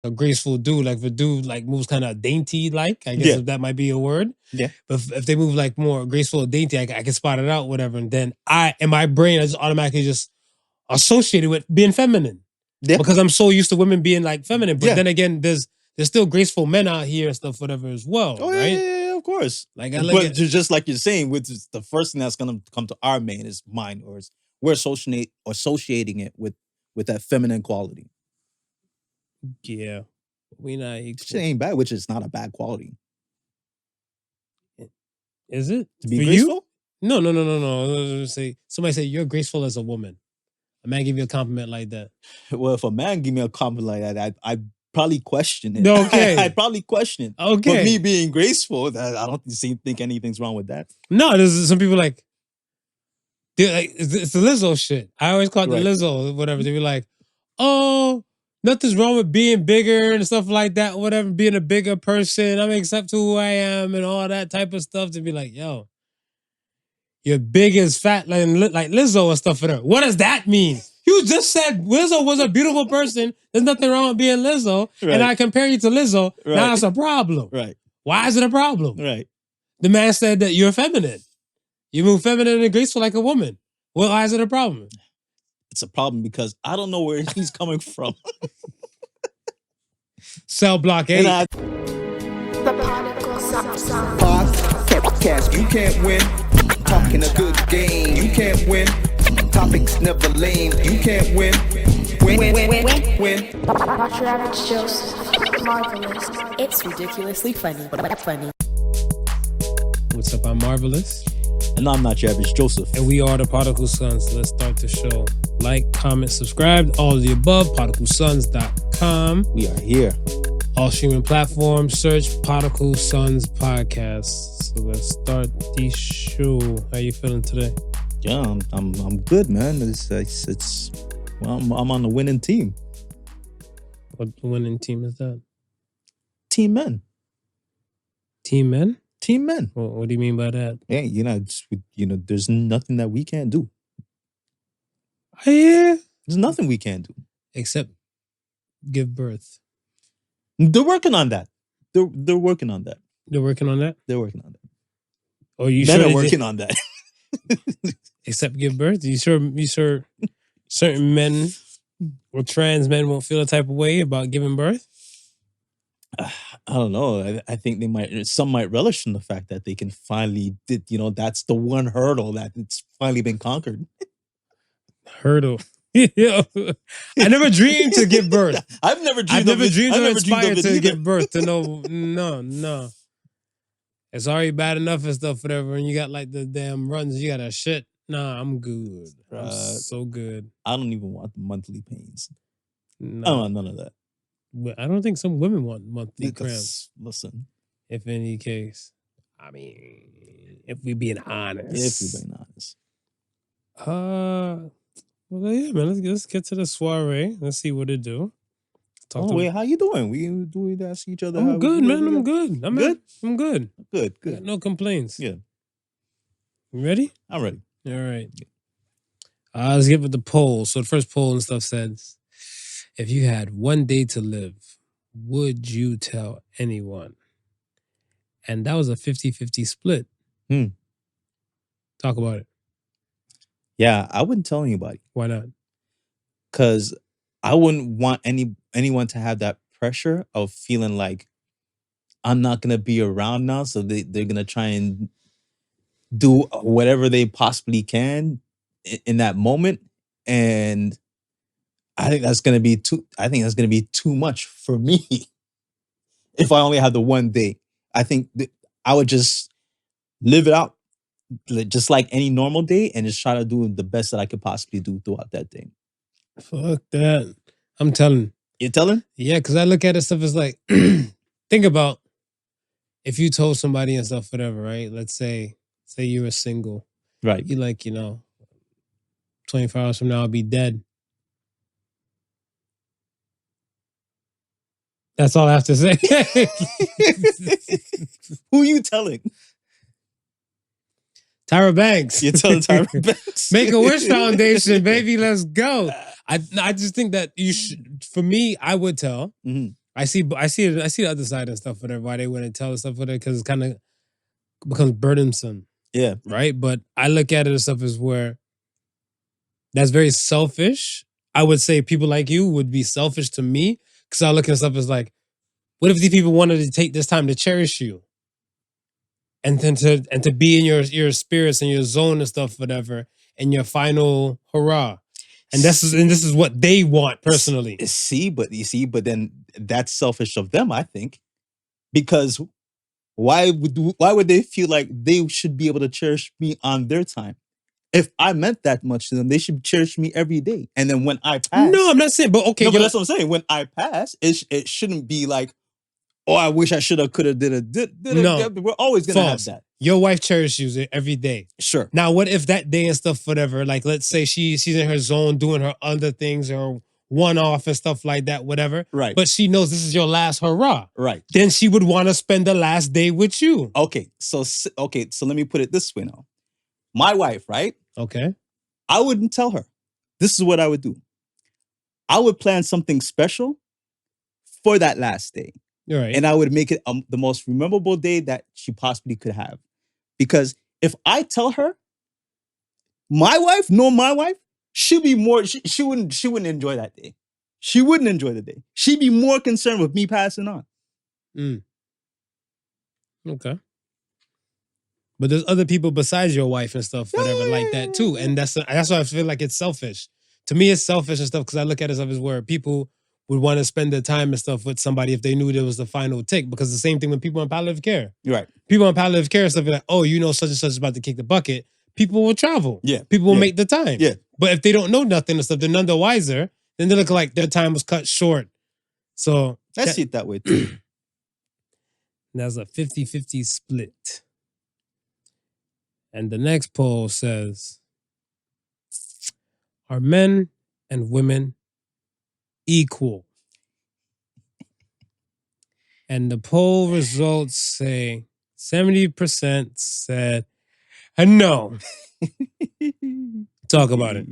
a graceful dude. Like if a dude like moves kind of dainty, like I guess if that might be a word. Yeah. But if they move like more graceful or dainty, I can spot it out, whatever. And then in my brain, I just automatically just associated with being feminine. Yeah. Because I'm so used to women being like feminine. But then again, there's still graceful men out here and stuff, whatever as well. Oh, right? Yeah, of course. Like but just like you're saying, with the first thing that's gonna come to our mind is we're associating it with that feminine quality. Yeah. We not equal. Shit ain't bad, which is not a bad quality. Is it? To be graceful? No. Somebody say you're graceful as a woman. A man give you a compliment like that. Well, if a man give me a compliment like that, I'd probably question it. Okay. I'd probably question it. Okay. But me being graceful, I don't think anything's wrong with that. No, there's some people like, dude, like it's the Lizzo shit. I always call it the Lizzo, whatever. They be like, oh, nothing's wrong with being bigger and stuff like that, whatever, being a bigger person. I'm accept who I am and all that type of stuff. To be like, yo, you're big as fat like Lizzo and stuff for her. What does that mean? You just said Lizzo was a beautiful person. There's nothing wrong with being Lizzo. Right. And I compare you to Lizzo. Right. Now it's a problem. Right. Why is it a problem? Right. The man said that you're feminine. You move feminine and graceful like a woman. Well, why is it a problem? It's a problem because I don't know where he's coming from. Cell block 8. The podcast, you can't win. Talking a good game, you can't win. Topics never lame, you can't win. Win. Not your average Joseph. Marvelous. It's ridiculously funny. What's up? I'm Marvelous. And I'm Not Your Average Joseph. And we are the Podical Sons. Let's start the show. Like, comment, subscribe, all of the above. PodicalSons.com. We are here. All streaming platforms. Search Podical Sons Podcast. So let's start the show. How you feeling today? Yeah, I'm good, man. I'm on the winning team. What winning team is that? Team Men. Team Men? Team Men. Well, what do you mean by that? Yeah, there's nothing that we can't do. Yeah. There's nothing we can't do. Except give birth. They're working on that. They're working on that. They're working on that? They're working on that. Oh, you Men sure are working on that. Except give birth? You sure certain men or trans men won't feel a type of way about giving birth? I don't know. I think some might relish in the fact that they can finally, that's the one hurdle that it's finally been conquered. Hurdle. Yeah. I never dreamed to give birth. I've never dreamed or inspired to give birth to no. It's already bad enough and stuff, whatever. And you got like the damn runs, you got a shit. Nah, I'm good. I'm so good. I don't even want the monthly pains. No. I don't want none of that. I don't think some women want monthly cramps. Listen. If any case. I mean, if we being honest. Well, yeah, man. Let's get to the soiree. Let's see what it do. Wait, how you doing? We ask each other. I'm good, man. I'm good. I'm good. Good. No complaints. Yeah. You ready? I'm ready. All right. Let's get with the poll. So the first poll and stuff says, if you had one day to live, would you tell anyone? And that was a 50-50 split. Talk about it. Yeah, I wouldn't tell anybody. Why not? Because I wouldn't want anyone to have that pressure of feeling like I'm not going to be around now, so they're going to try and do whatever they possibly can in that moment. And I think that's going to be too much for me if I only have the one day. I think I would just live it out just like any normal day and just try to do the best that I could possibly do throughout that day. Fuck that. I'm telling. You're telling? Yeah, because I look at it stuff as like, think about if you told somebody and stuff, whatever, right? Let's say you were single. Right. You like, 24 hours from now I'll be dead. That's all I have to say. Who you telling? Tyra Banks. You're telling Tyra Banks. Make-A-Wish Foundation, baby. Let's go. I just think that you should, for me, I would tell. Mm-hmm. I see the other side and stuff, whatever, why they wouldn't tell us stuff, whatever, because it kind of becomes burdensome. Yeah. Right? But I look at it as stuff as where that's very selfish. I would say people like you would be selfish to me, because I look at stuff as like, what if these people wanted to take this time to cherish you? And then to be in your spirits and your zone and stuff, whatever, and your final hurrah. And this is what they want personally. But then that's selfish of them, I think. Because why would they feel like they should be able to cherish me on their time? If I meant that much to them, they should cherish me every day. And then when I pass. No, I'm not saying, but okay. No, but that's what I'm saying. When I pass, it shouldn't be like, oh, I wish I should have, could have, did it. No. We're always going to have that. Your wife cherishes you every day. Sure. Now, what if that day and stuff, whatever, like let's say she's in her zone doing her other things or one-off and stuff like that, whatever. Right. But she knows this is your last hurrah. Right. Then she would want to spend the last day with you. Okay. So let me put it this way now. My wife, right? Okay. I wouldn't tell her. This is what I would do. I would plan something special for that last day. Right. And I would make it the most memorable day that she possibly could have. Because if I tell her, my wife, she'd be more, she wouldn't enjoy that day. She wouldn't enjoy the day. She'd be more concerned with me passing on. Okay. But there's other people besides your wife and stuff, whatever, like that too. And that's why I feel like it's selfish. To me, it's selfish and stuff because I look at it as where people would want to spend their time and stuff with somebody if they knew there was the final tick. Because the same thing with people on palliative care. Right. People on palliative care and stuff like, oh, such and such is about to kick the bucket. People will travel. Yeah. People will make the time. Yeah. But if they don't know nothing and stuff, they're none the wiser, then they look like their time was cut short. So I see it that way too. That's a 50-50 split. And the next poll says, are men and women equal? And the poll results say 70% said no. Talk about it.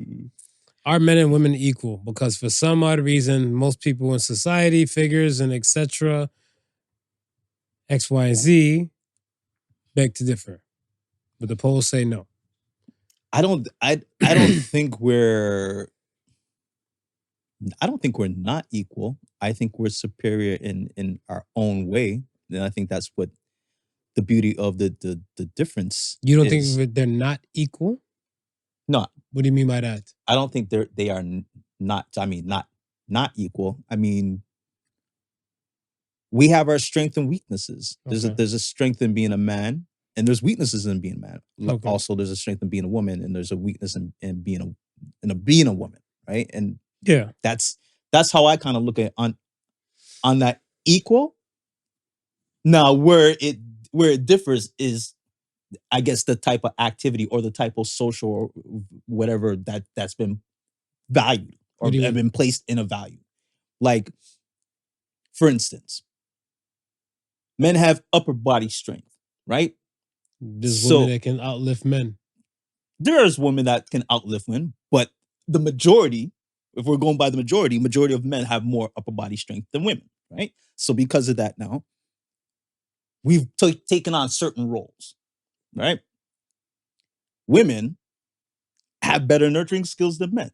Are men and women equal? Because for some odd reason, most people in society, figures, and etc., X, Y, Z, beg to differ. But the polls say no. I don't think we're not equal. I think we're superior in our own way. And I think that's what the beauty of the difference. You don't think they're not equal? No. What do you mean by that? I don't think they are not. I mean, not equal. I mean, we have our strengths and weaknesses. Okay. There's a strength in being a man, and there's weaknesses in being a man. Okay. Also, there's a strength in being a woman, and there's a weakness in being a woman, right? And yeah, that's how I kind of look at on that equal. Now, where it differs is, I guess, the type of activity or the type of social or whatever that's been valued or been placed in a value. Like, for instance, men have upper body strength, right? There's women that can outlift men. There's women that can outlift men, but the majority, if we're going by the majority of men have more upper body strength than women, right? So because of that now, we've taken on certain roles, right? Women have better nurturing skills than men.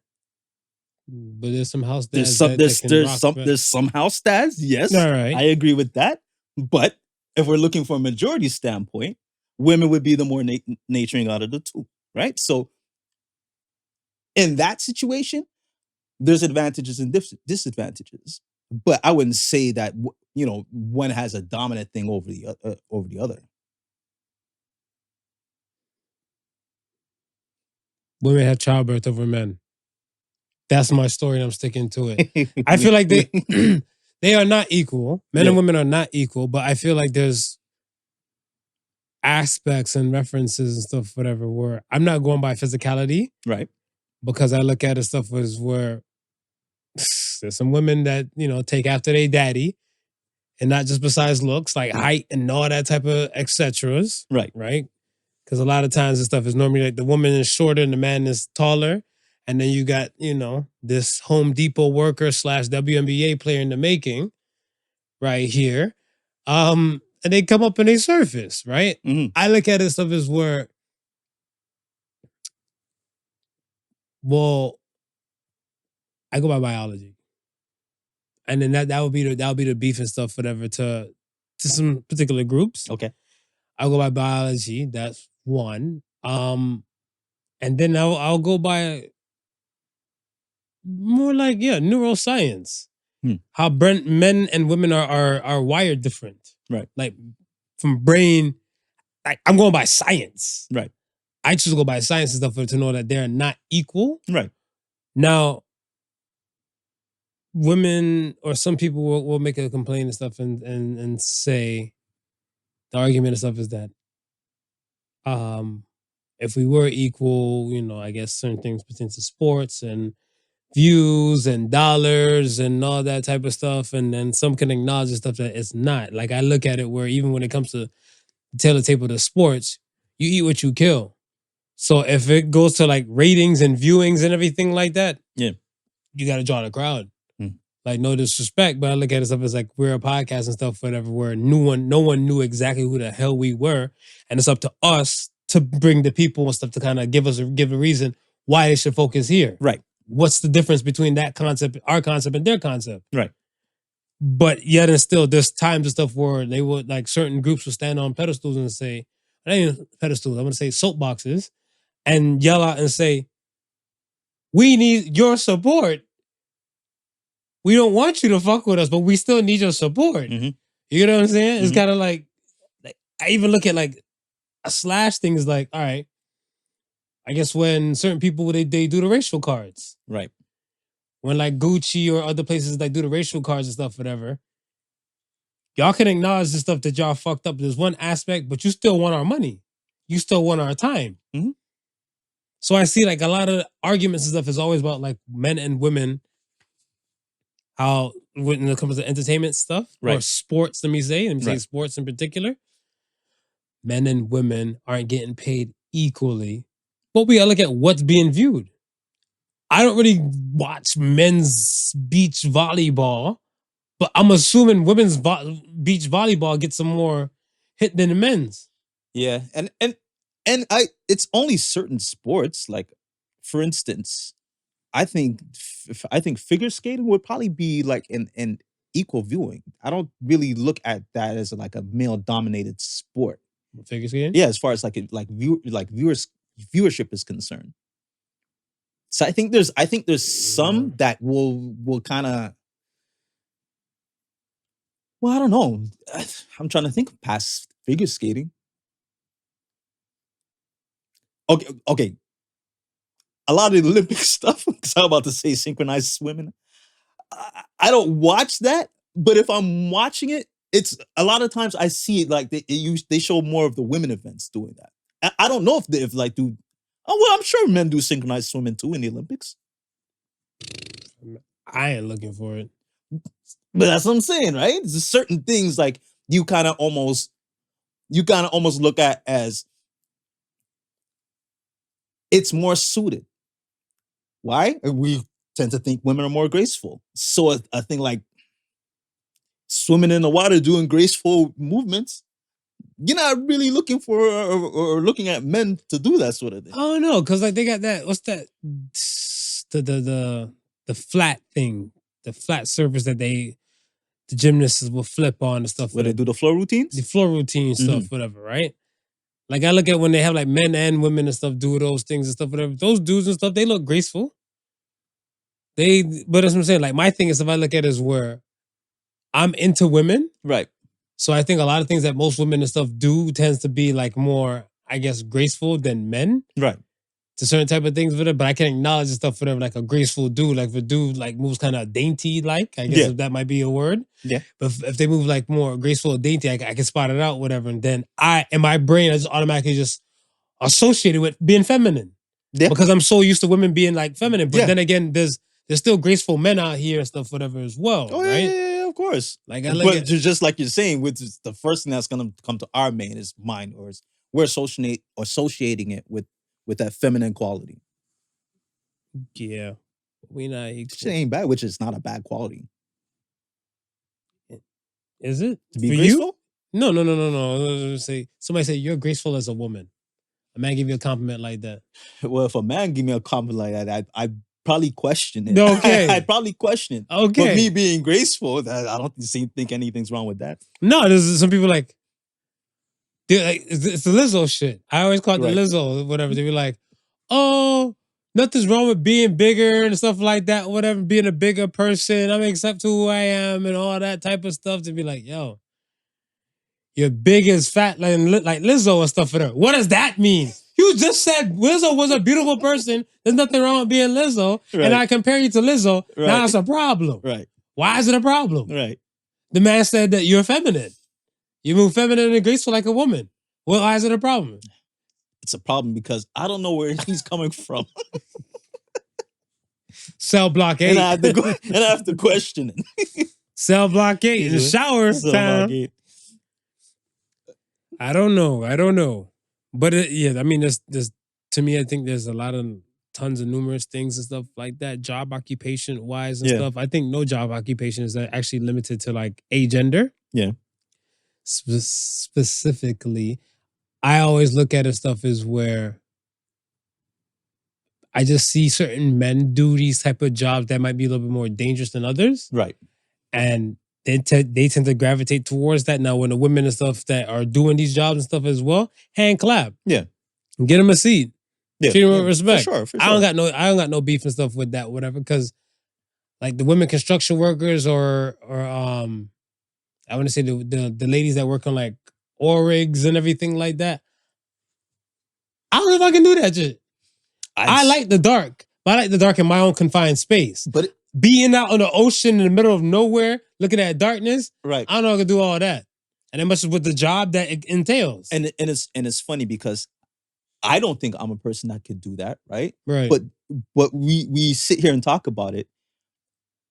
But there's some house dads there's some house dads, yes. All right. I agree with that. But if we're looking for a majority standpoint, women would be the more nurturing out of the two, right? So in that situation, there's advantages and disadvantages. But I wouldn't say that, one has a dominant thing over the other. Women have childbirth over men. That's my story, and I'm sticking to it. I feel like they are not equal. Men and women are not equal, but I feel like there's aspects and references and stuff, whatever, where I'm not going by physicality. Right. Because I look at it stuff as where there's some women that, take after their daddy, and not just besides looks, like height and all that type of et ceteras. Right. Right? Because a lot of times this stuff is normally like the woman is shorter and the man is taller. And then you got, this Home Depot worker / WNBA player in the making. right here. And they come up and they surface, right? Mhm. I look at it stuff as where, well, I go by biology. And then that would be the beef and stuff, whatever, to some particular groups. Okay. I'll go by biology. That's one. And then I'll go by more like neuroscience. How men and women are wired different. Right. Like from brain. Like I'm going by science. Right. I choose to go by science and stuff to know that they're not equal. Right. Now, women or some people will make a complaint and stuff and say the argument and stuff is that if we were equal, I guess certain things pertain to sports and views and dollars and all that type of stuff, and then some can acknowledge the stuff that it's not. Like I look at it where even when it comes to the tailor table to sports, you eat what you kill. So if it goes to like ratings and viewings and everything like that, yeah, you got to draw the crowd. Like no disrespect, but I look at it stuff as like we're a podcast and stuff, whatever, where no one knew exactly who the hell we were, and it's up to us to bring the people and stuff to kind of give a reason why they should focus here. Right. What's the difference between that concept, our concept, and their concept? Right. But yet and still, there's times and stuff where they would like certain groups would stand on pedestals and say, I ain't even pedestals, I'm gonna say soapboxes, and yell out and say, we need your support. We don't want you to fuck with us, but we still need your support. Mm-hmm. You know what I'm saying? It's kind of like I even look at like a slash thing is like, all right, I guess when certain people they do the racial cards. Right. When like Gucci or other places like do the racial cards and stuff, whatever, y'all can acknowledge the stuff that y'all fucked up. There's one aspect, but you still want our money. You still want our time. Mm-hmm. So I see like a lot of arguments and stuff is always about like men and women. How when it comes to entertainment stuff or sports, let me say sports in particular, men and women aren't getting paid equally. But we gotta look at what's being viewed. I don't really watch men's beach volleyball, but I'm assuming women's beach volleyball gets some more hit than the men's. Yeah, and it's only certain sports. Like, for instance, I think figure skating would probably be like an equal viewing. I don't really look at that as like a male dominated sport. Figure skating? Yeah, as far as viewership is concerned. So I think there's some that will kind of, well, I don't know. I'm trying to think past figure skating. Okay. A lot of the Olympic stuff, because I'm about to say synchronized swimming. I don't watch that, but if I'm watching it, it's a lot of times I see it like they show more of the women events doing that. I don't know if like do. Oh well, I'm sure men do synchronized swimming too in the Olympics. I ain't looking for it, but that's what I'm saying, right? There's certain things like you kind of almost look at as it's more suited. Why? We tend to think women are more graceful. So a thing like swimming in the water, doing graceful movements, you're not really looking for or looking at men to do that sort of thing. Oh no, because like they got that. What's that? The flat thing, the flat surface that the gymnasts will flip on and stuff. Where they do the floor routines, stuff, whatever, right? Like I look at when they have like men and women and stuff do those things and stuff, whatever. Those dudes and stuff, they look graceful. But that's what I'm saying. Like my thing is, if I look at it is where I'm into women, right? So I think a lot of things that most women and stuff do tends to be like more, I guess, graceful than men, right? To certain type of things with it, but I can acknowledge the stuff for them like a graceful dude. Like if a dude like moves kind of dainty, like I guess if that might be a word. Yeah. But if they move like more graceful or dainty, I can spot it out, whatever. And then in my brain, I just automatically just associated with being feminine. Yeah. Because I'm so used to women being like feminine. But then again, there's still graceful men out here and stuff, whatever as well. Oh, right? Yeah, of course. Like but just like you're saying, with the first thing that's gonna come to our mind is we're associating it with that feminine quality. Yeah. We not equal. Which ain't bad, which is not a bad quality. Is it? To be For graceful? You? No. Somebody say you're graceful as a woman. A man give you a compliment like that. Well, if a man give me a compliment like that, I'd probably question it. Okay. I'd probably question it. Okay. But me being graceful, I don't think anything's wrong with that. No, there's some people like, dude, like it's the Lizzo shit. I always call it the Right. Lizzo, whatever. They be like, oh, nothing's wrong with being bigger and stuff like that, whatever, being a bigger person. I'm accept who I am and all that type of stuff. To be like, yo, you're big as fat, like Lizzo and stuff for her. What does that mean? You just said Lizzo was a beautiful person. There's nothing wrong with being Lizzo. Right. And I compare you to Lizzo. Right. Now it's a problem. Right. Why is it a problem? Right. The man said that you're feminine. You move feminine and graceful like a woman. Well, why is it a problem? It's a problem because I don't know where he's coming from. Cell block 8. And I have to question it. Cell block 8 in the shower time. I don't know. But I mean, there's to me, I think there's a lot of tons of numerous things and stuff like that, job occupation wise and stuff. I think no job occupation is actually limited to like a gender. Yeah. Specifically, I always look at it stuff as where I just see certain men do these type of jobs that might be a little bit more dangerous than others. Right. And they tend to gravitate towards that. Now, when the women and stuff that are doing these jobs and stuff as well, hand clap. Yeah. Get them a seat. Yeah. Treat them with respect. For sure. I don't got no beef and stuff with that, whatever. Because like the women construction workers or I want to say the ladies that work on like oil rigs and everything like that. I don't know if I can do that shit. I like the dark, but I like the dark in my own confined space. But being out on the ocean in the middle of nowhere, looking at darkness, right? I don't know if I can do all that, and that much with the job that it entails. And it's funny because I don't think I'm a person that could do that, right? Right. But we sit here and talk about it.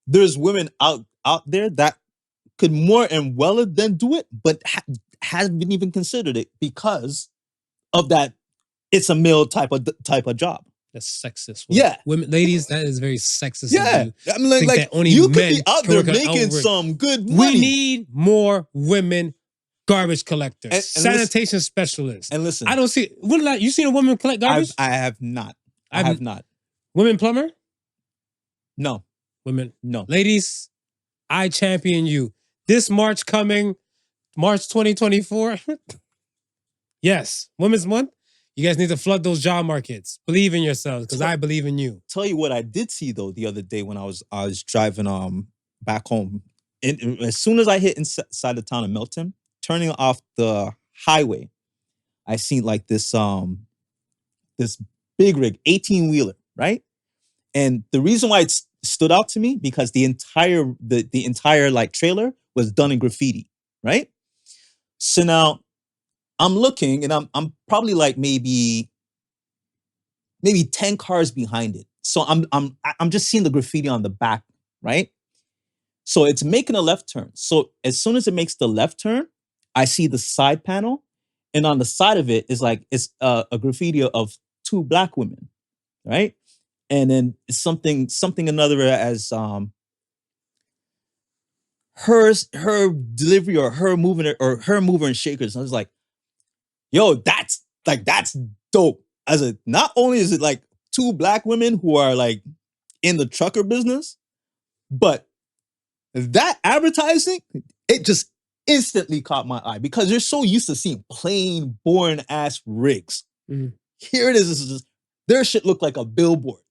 There's women out there that could more and well than do it, but haven't even considered it because of that. It's a male type of job. That's sexist. Yeah. Women, ladies, that is very sexist. Yeah. I mean, like you could be out there making some good money. We need more women garbage collectors, and sanitation specialists. And listen, I don't see, you seen a woman collect garbage? I have not. I have not. Women plumber? No. Women? No. Ladies, I champion you. This March coming, March 2024. Yes. Women's Month. You guys need to flood those job markets. Believe in yourselves, because I believe in you. Tell you what I did see though the other day when I was driving back home. As soon as I hit inside the town of Milton, turning off the highway, I seen like this big rig, 18-wheeler, right? And the reason why it stood out to me because the entire like trailer was done in graffiti, right? So now I'm looking and I'm probably like maybe 10 cars behind it. So I'm just seeing the graffiti on the back, right? So it's making a left turn. So as soon as it makes the left turn, I see the side panel, and on the side of it is like it's a graffiti of 2 black women, right? And then something another as her delivery or her movement or her mover and shakers. And I was like, yo, that's dope. As a not only is it like 2 black women who are like in the trucker business, but that advertising, it just instantly caught my eye because you're so used to seeing plain, boring ass rigs. Mm-hmm. Here it is. This is just, their shit looked like a billboard.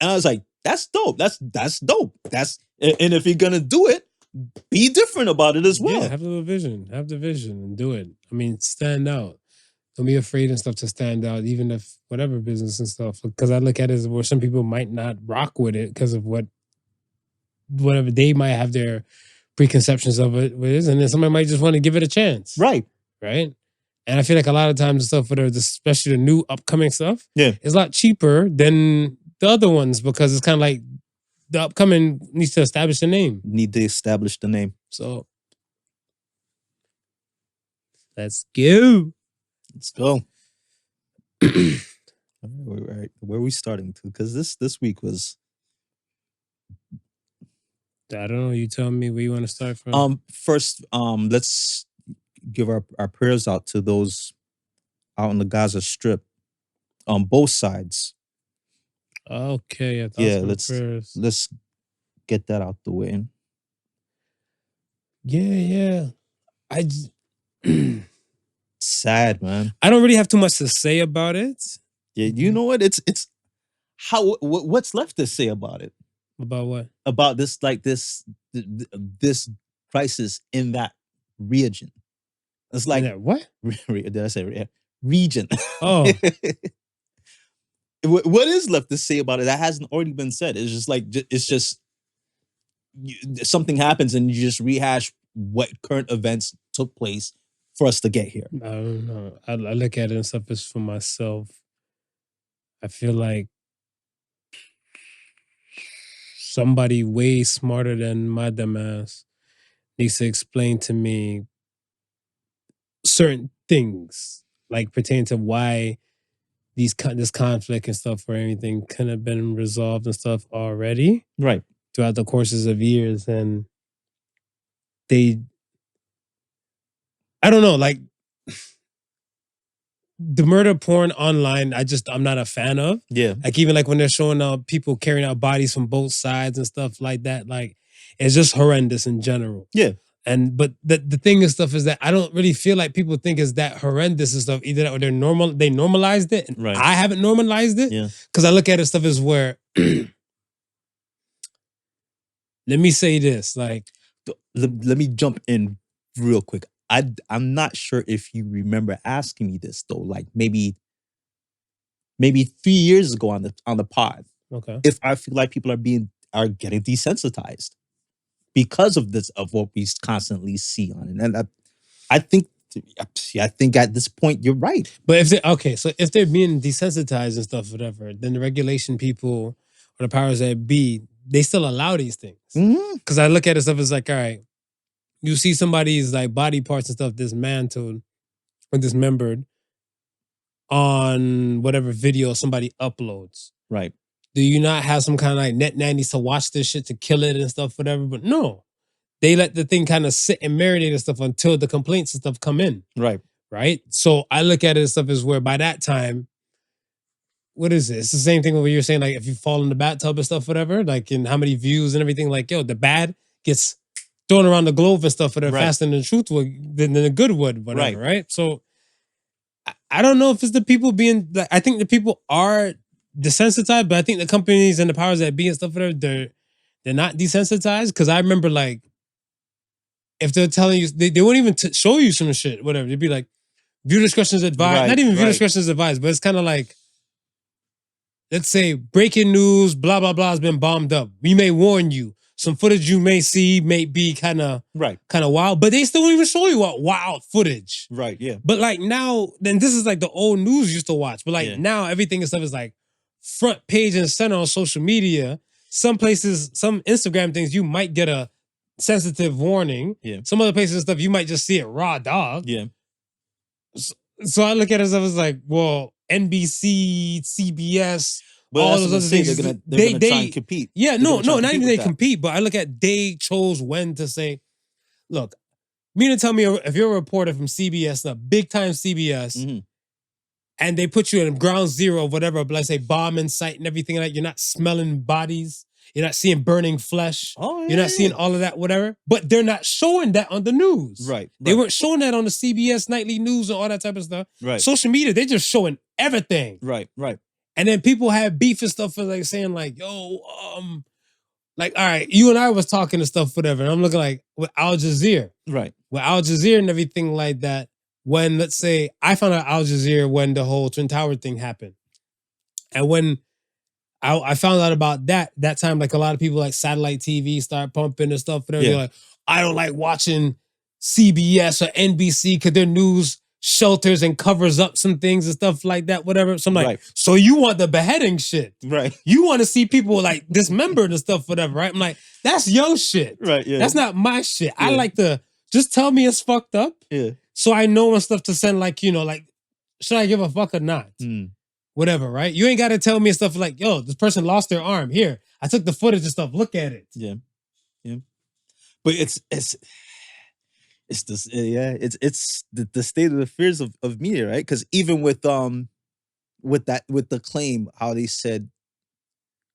And I was like, that's dope. That's dope. And if you're gonna do it, be different about it as well. Yeah, have the vision and do it. I mean, stand out. Don't be afraid and stuff to stand out, even if whatever business and stuff. Because I look at it as where some people might not rock with it because of whatever they might have their preconceptions of it is, and then somebody might just want to give it a chance. Right. And I feel like a lot of times the stuff for especially the new upcoming stuff, is a lot cheaper than the other ones because it's kind of like the upcoming needs to establish the name. So let's go. All right. Where are we starting to? Because this week was I don't know. You tell me where you want to start from. First, let's give our prayers out to those out on the Gaza Strip on both sides. Okay, Yeah, let's get that out the way. Yeah. Sad, man. I don't really have too much to say about it. Yeah, you know what? It's how what's left to say about it? About what? About this, like this crisis in that region. It's like what? Did I say region? Oh. What is left to say about it that hasn't already been said? It's just like something happens and you just rehash what current events took place for us to get here. I don't know. I look at it and stuff as for myself. I feel like somebody way smarter than my dumbass needs to explain to me certain things, like pertaining to why this conflict and stuff or anything could have been resolved and stuff already. Right. Throughout the courses of years. And I don't know, like the murder porn online, I'm not a fan of. Yeah. Like even like when they're showing people carrying out bodies from both sides and stuff like that, like it's just horrendous in general. Yeah. But the thing and stuff is that I don't really feel like people think it's that horrendous and stuff. Either that or they normalized it, and right. I haven't normalized it. Yeah. Because I look at it stuff as where let me say this, like let me jump in real quick. I'm not sure if you remember asking me this though, like maybe 3 years ago on the pod. Okay. If I feel like people are getting desensitized because of this, of what we constantly see on it. And I think at this point you're right. But if they're being desensitized and stuff, whatever, then the regulation people or the powers that be, they still allow these things. Because I look at it stuff as like, all right, you see somebody's like body parts and stuff dismantled or dismembered on whatever video somebody uploads. Right. Do you not have some kind of like net nannies to watch this shit to kill it and stuff, whatever? But no. They let the thing kind of sit and marinate and stuff until the complaints and stuff come in. Right. Right? So I look at it and stuff as where by that time, what is it? It's the same thing where you're saying, like, if you fall in the bathtub and stuff, whatever, like, in how many views and everything, like, yo, the bad gets thrown around the globe and stuff, whatever, faster than the truth would, than the good would, whatever, right? So I don't know if it's the people being, like, I think the people are desensitized, but I think the companies and the powers that be and stuff, whatever, they're not desensitized. Because I remember, like, if they're telling you, they won't even show you some shit, whatever. They'd be like, viewer discretion is advised. Not even viewer discretion is advised, but it's kind of like, let's say breaking news, blah, blah, blah has been bombed up. We may warn you. Some footage you may see may be kind of wild, but they still don't even show you wild footage. Right, yeah. But like now, then this is like the old news you used to watch. But like now everything and stuff is like front page and center on social media. Some places, some Instagram things, you might get a sensitive warning. Yeah. Some other places and stuff, you might just see it raw dog. Yeah. So I look at it as like, well, NBC, CBS, but all those other things. They're gonna try and compete. Yeah, not even they compete, but I look at they chose when to say, look, mean to tell me if you're a reporter from CBS, a big time CBS, and they put you in ground zero of whatever, let's say bombing site and everything like that, you're not smelling bodies, you're not seeing burning flesh, you're not seeing all of that, whatever. But they're not showing that on the news. Right. They weren't showing that on the CBS nightly news and all that type of stuff. Right. Social media, they're just showing everything. Right. And then people have beef and stuff for like saying like, yo, like, all right, you and I was talking and stuff, whatever. And I'm looking like with Al Jazeera. Right. With Al Jazeera and everything like that. When, let's say, I found out Al Jazeera when the whole Twin Tower thing happened. And when I found out about that time, like a lot of people like satellite TV start pumping and stuff, whatever. They're like, I don't like watching CBS or NBC because their news shelters and covers up some things and stuff like that, whatever. So I'm like, so you want the beheading shit. Right. You want to see people like dismembered and stuff, whatever, right? I'm like, that's your shit. Right, yeah. That's not my shit. I like to just tell me it's fucked up. Yeah. So I know and stuff to send like, you know, like, should I give a fuck or not? Whatever, right? You ain't got to tell me stuff like, yo, this person lost their arm. Here, I took the footage and stuff. Look at it. Yeah. But it's this it's the state of affairs of media, right? Because even with the claim how they said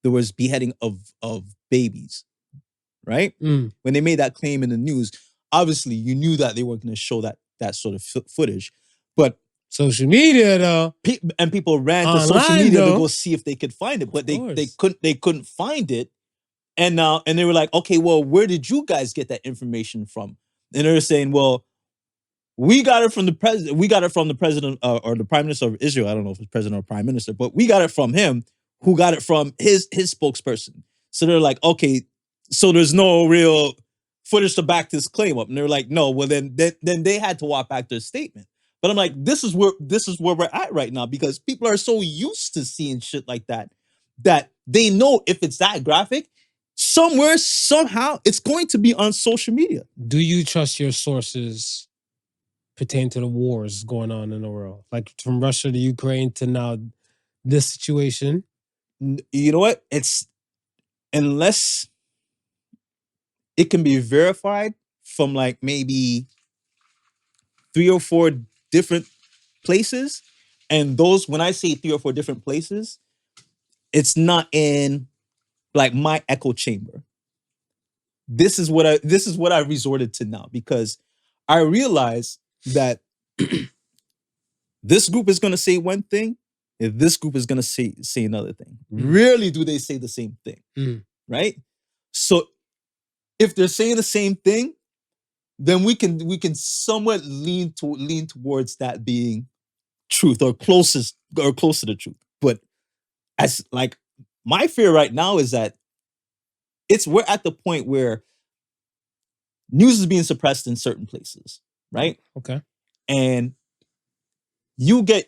there was beheading of babies, right? Mm. When they made that claim in the news, obviously you knew that they weren't going to show that sort of footage, but social media though, and people ran to online, social media though, to go see if they could find it, but they course. they couldn't find it, and they were like, okay, well, where did you guys get that information from? And they were saying, well, we got it from the president. We got it from the president or the prime minister of Israel. I don't know if it's president or prime minister, but we got it from him, who got it from his spokesperson. So they're like, okay, so there's no real footage to back this claim up. And they're like, no. Well, then they had to walk back their statement. But I'm like, this is where we're at right now, because people are so used to seeing shit like that they know if it's that graphic, somewhere, somehow, it's going to be on social media. Do you trust your sources pertain to the wars going on in the world? Like from Russia to Ukraine to now this situation? You know what? It's unless it can be verified from like maybe 3 or 4 different places. And those, when I say 3 or 4 different places, it's not in like my echo chamber. This is what I resorted to now, because I realize that this group is going to say one thing, if this group is going to say another thing. Rarely do they say the same thing, right? So if they're saying the same thing, then we can somewhat lean towards that being truth, or close to the truth. But as like, my fear right now is that we're at the point where news is being suppressed in certain places, right? Okay. And you get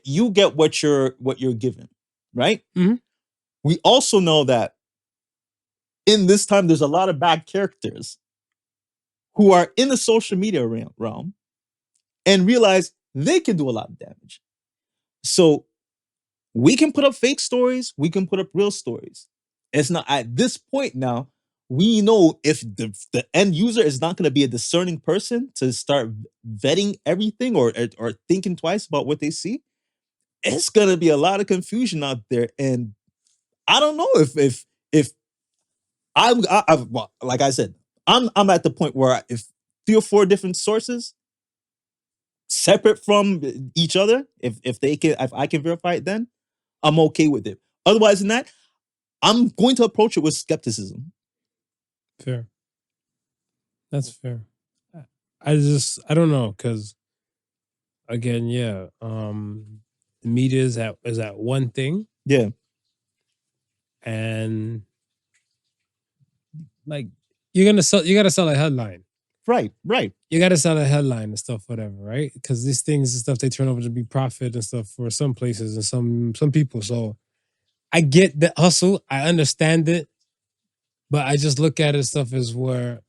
what you're given, right? Mm-hmm. We also know that in this time there's a lot of bad characters who are in the social media realm and realize they can do a lot of damage. So we can put up fake stories, we can put up real stories. It's not at this point now. We know if the end user is not going to be a discerning person to start vetting everything or thinking twice about what they see, it's going to be a lot of confusion out there. And I don't know if well, like I said, I'm at the point where if 3 or 4 different sources separate from each other, if I can verify it, then I'm okay with it. Otherwise than that, I'm going to approach it with skepticism. Fair. That's fair. I don't know, because again, yeah, the media is at one thing. Yeah. And like you gotta sell a headline. Right. You gotta sell a headline and stuff, whatever, right? Because these things and stuff, they turn over to be profit and stuff for some places and some people. So I get the hustle, I understand it, but I just look at it stuff as where,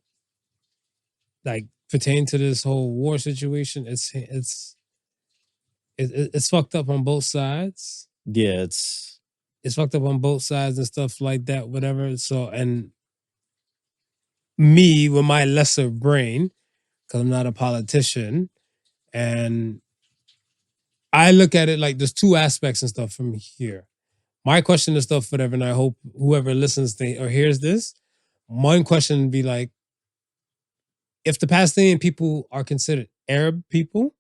like, pertaining to this whole war situation, it's fucked up on both sides. Yeah, it's fucked up on both sides and stuff like that, whatever. So, and me with my lesser brain, because I'm not a politician, and I look at it like there's 2 aspects and stuff from here. My question and stuff, whatever, and I hope whoever listens or hears this, one question would be like, if the Palestinian people are considered Arab people,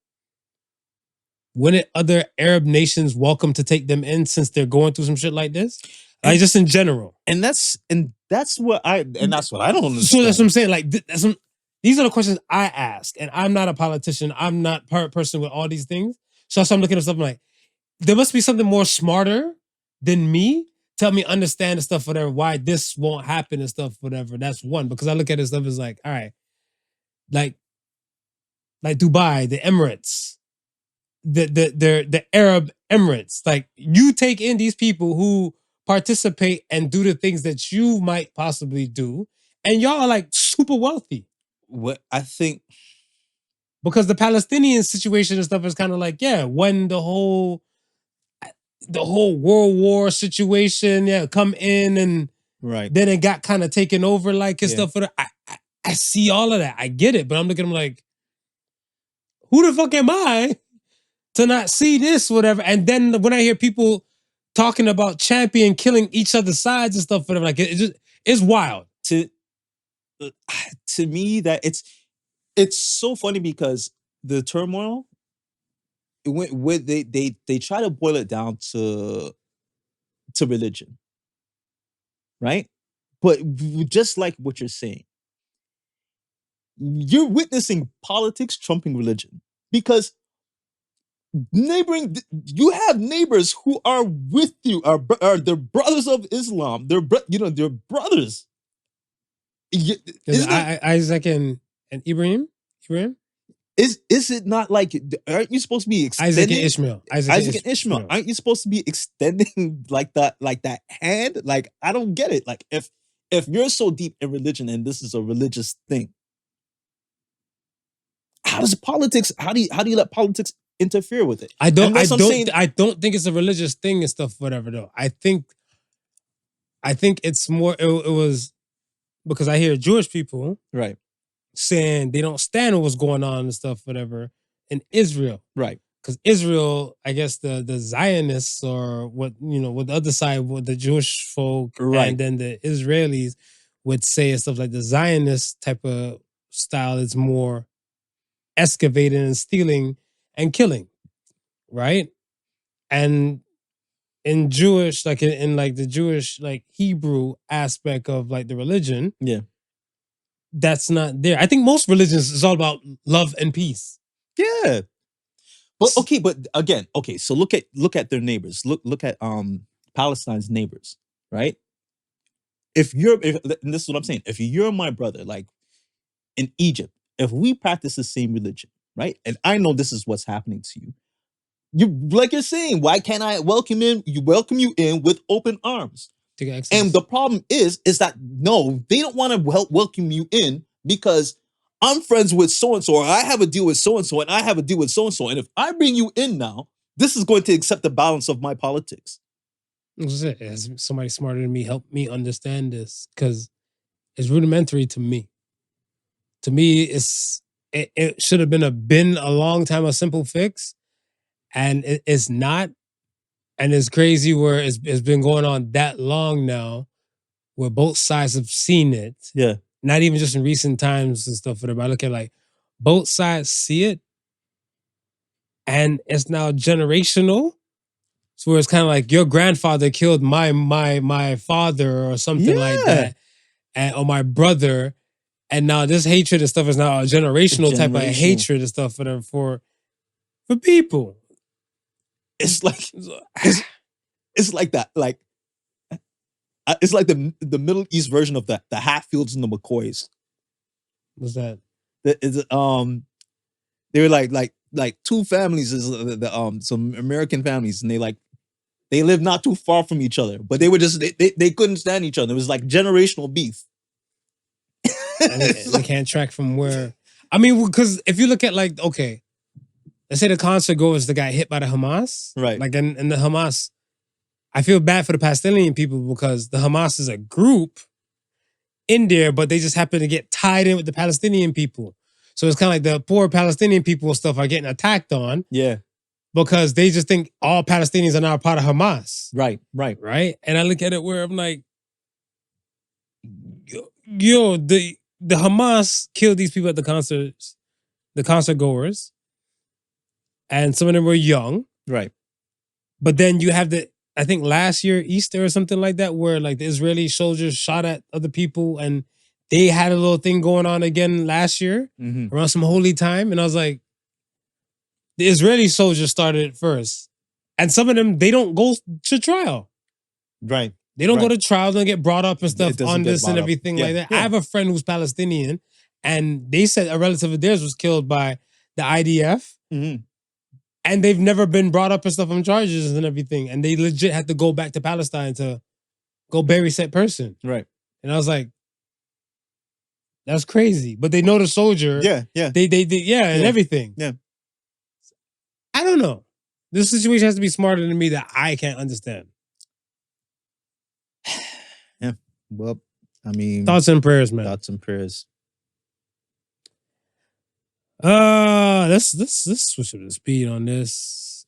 wouldn't other Arab nations welcome to take them in, since they're going through some shit like this? Like, just in general. And that's what I don't understand. So that's what I'm saying. Like, these are the questions I ask, and I'm not a politician. I'm not part person with all these things. So I'm looking at stuff, I'm like, there must be something more smarter than me to help me understand the stuff, whatever, why this won't happen and stuff, whatever. That's one, because I look at this stuff as like, all right, like Dubai, the Emirates, the Arab Emirates. Like, you take in these people who participate and do the things that you might possibly do, and y'all are like super wealthy. What I think, because the Palestinian situation and stuff is kind of like, yeah, when the whole World War situation, yeah, come in, and right, then it got kind of taken over, like, and stuff. I see all of that. I get it, but I'm looking at them like, who the fuck am I to not see this, whatever? And then when I hear people talking about champion killing each other's sides and stuff, whatever, like it's wild. To me, that it's so funny because the turmoil, they try to boil it down to religion, right? But just like what you're saying, you're witnessing politics trumping religion because you have neighbors who are with you, are the brothers of Islam. They're brothers. Isaac and Ibrahim? Is it not like, aren't you supposed to be extending Isaac and Ishmael? Isaac and Ishmael. Aren't you supposed to be extending like that hand? Like, I don't get it. Like, if you're so deep in religion and this is a religious thing, how do you let politics interfere with it? I don't think it's a religious thing and stuff, whatever, though. I think it's more, it was because I hear Jewish people right saying they don't stand with what's going on and stuff, whatever, in Israel. Right. Because Israel, I guess the Zionists or what the other side, what the Jewish folk and then the Israelis would say and stuff like the Zionist type of style is more excavating and stealing and killing, right? And in Jewish, like in like the Jewish like Hebrew aspect of like the religion, that's not there. I think most religions is all about love and peace. Yeah. But again, so look at their neighbors. Look at Palestine's neighbors, right? And this is what I'm saying. If you're my brother, like in Egypt, if we practice the same religion, right? And I know this is what's happening to you. Like you're saying, why can't I welcome you in with open arms? And the problem is that no, they don't want to welcome you in because I'm friends with so-and-so, or I have a deal with so-and-so, and I have a deal with so-and-so. And if I bring you in now, this is going to accept the balance of my politics. As somebody smarter than me help me understand this, because it's rudimentary to me. To me, it should have been a long time a simple fix, and it's not. And it's crazy where it's been going on that long now, where both sides have seen it. Yeah. Not even just in recent times and stuff, but I look at like both sides see it, and it's now generational. So where it's kind of like your grandfather killed my father or something like that, or my brother, and now this hatred and stuff is now a generational type of hatred and stuff for people. It's like it's like that, like it's like the Middle East version of the Hatfields and the McCoys. What's that? They were like two families, some American families, and they lived not too far from each other, but they were just they couldn't stand each other. It was like generational beef. They can't track from where. I mean, because if you look at like, okay, let's say the concert goers, the guy hit by the Hamas, right? Like in the Hamas, I feel bad for the Palestinian people because the Hamas is a group in there, but they just happen to get tied in with the Palestinian people. So it's kind of like the poor Palestinian people and stuff are getting attacked on. Yeah. Because they just think all Palestinians are now part of Hamas. Right. And I look at it where I'm like, yo, the Hamas killed these people at the concerts, the concert goers. And some of them were young. Right. But then you have I think last year, Easter or something like that, where like the Israeli soldiers shot at other people and they had a little thing going on again last year around some holy time. And I was like, the Israeli soldiers started it first. And some of them, they don't go to trial. Right. They don't go to trial, they don't get brought up and stuff on this and everything like that. Yeah. I have a friend who's Palestinian, and they said a relative of theirs was killed by the IDF. And they've never been brought up and stuff on charges and everything. And they legit had to go back to Palestine to go bury said person. Right. And I was like, that's crazy. But they know the soldier. Yeah. And everything. Yeah. I don't know. This situation has to be smarter than me that I can't understand. Yeah. Well, I mean, thoughts and prayers, man. Thoughts and prayers. Let's switch up the speed on this.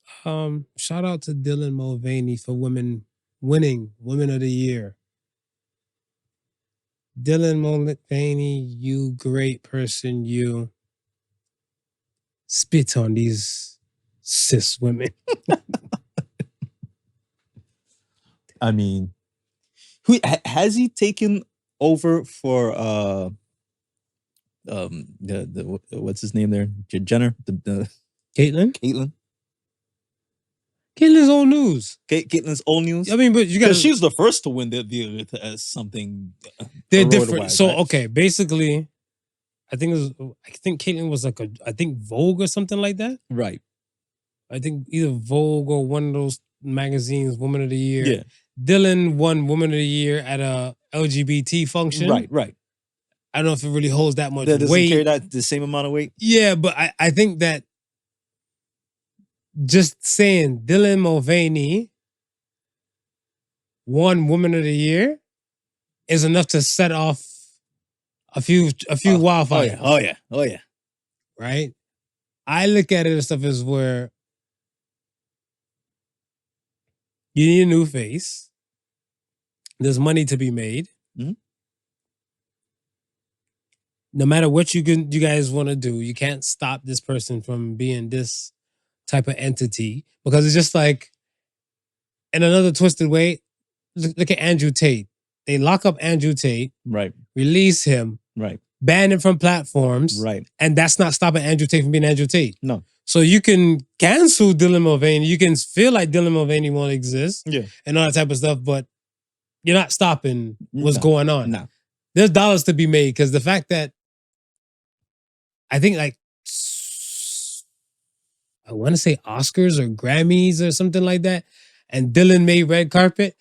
Shout out to Dylan Mulvaney for winning Women of the Year. Dylan Mulvaney, you great person, you. Spit on these cis women. I mean, has he taken over for the what's his name there? Jenner? The Caitlyn? Caitlyn's old news. Caitlyn's old news? I mean, but you got she was the first to win the something. They're different. So right? Okay, basically, I think Caitlyn was like Vogue or something like that. Right. I think either Vogue or one of those magazines, Woman of the Year. Yeah. Dylan won Woman of the Year at a LGBT function. Right. I don't know if it really holds that much That doesn't weight. carry the same amount of weight. Yeah, but I think that just saying Dylan Mulvaney won Woman of the Year is enough to set off a few wildfires. Oh yeah. Right? I look at it as stuff as where you need a new face. There's money to be made. Mm-hmm. No matter what you guys want to do, you can't stop this person from being this type of entity, because it's just like, in another twisted way, look at Andrew Tate. They lock up Andrew Tate, right? Release him, right? Ban him from platforms, right? And that's not stopping Andrew Tate from being Andrew Tate. No. So you can cancel Dylan Mulvaney. You can feel like Dylan Mulvaney won't exist, and all that type of stuff, but you're not stopping what's going on. No. There's dollars to be made, because the fact that I think like I want to say Oscars or Grammys or something like that, and Dylan made red carpet.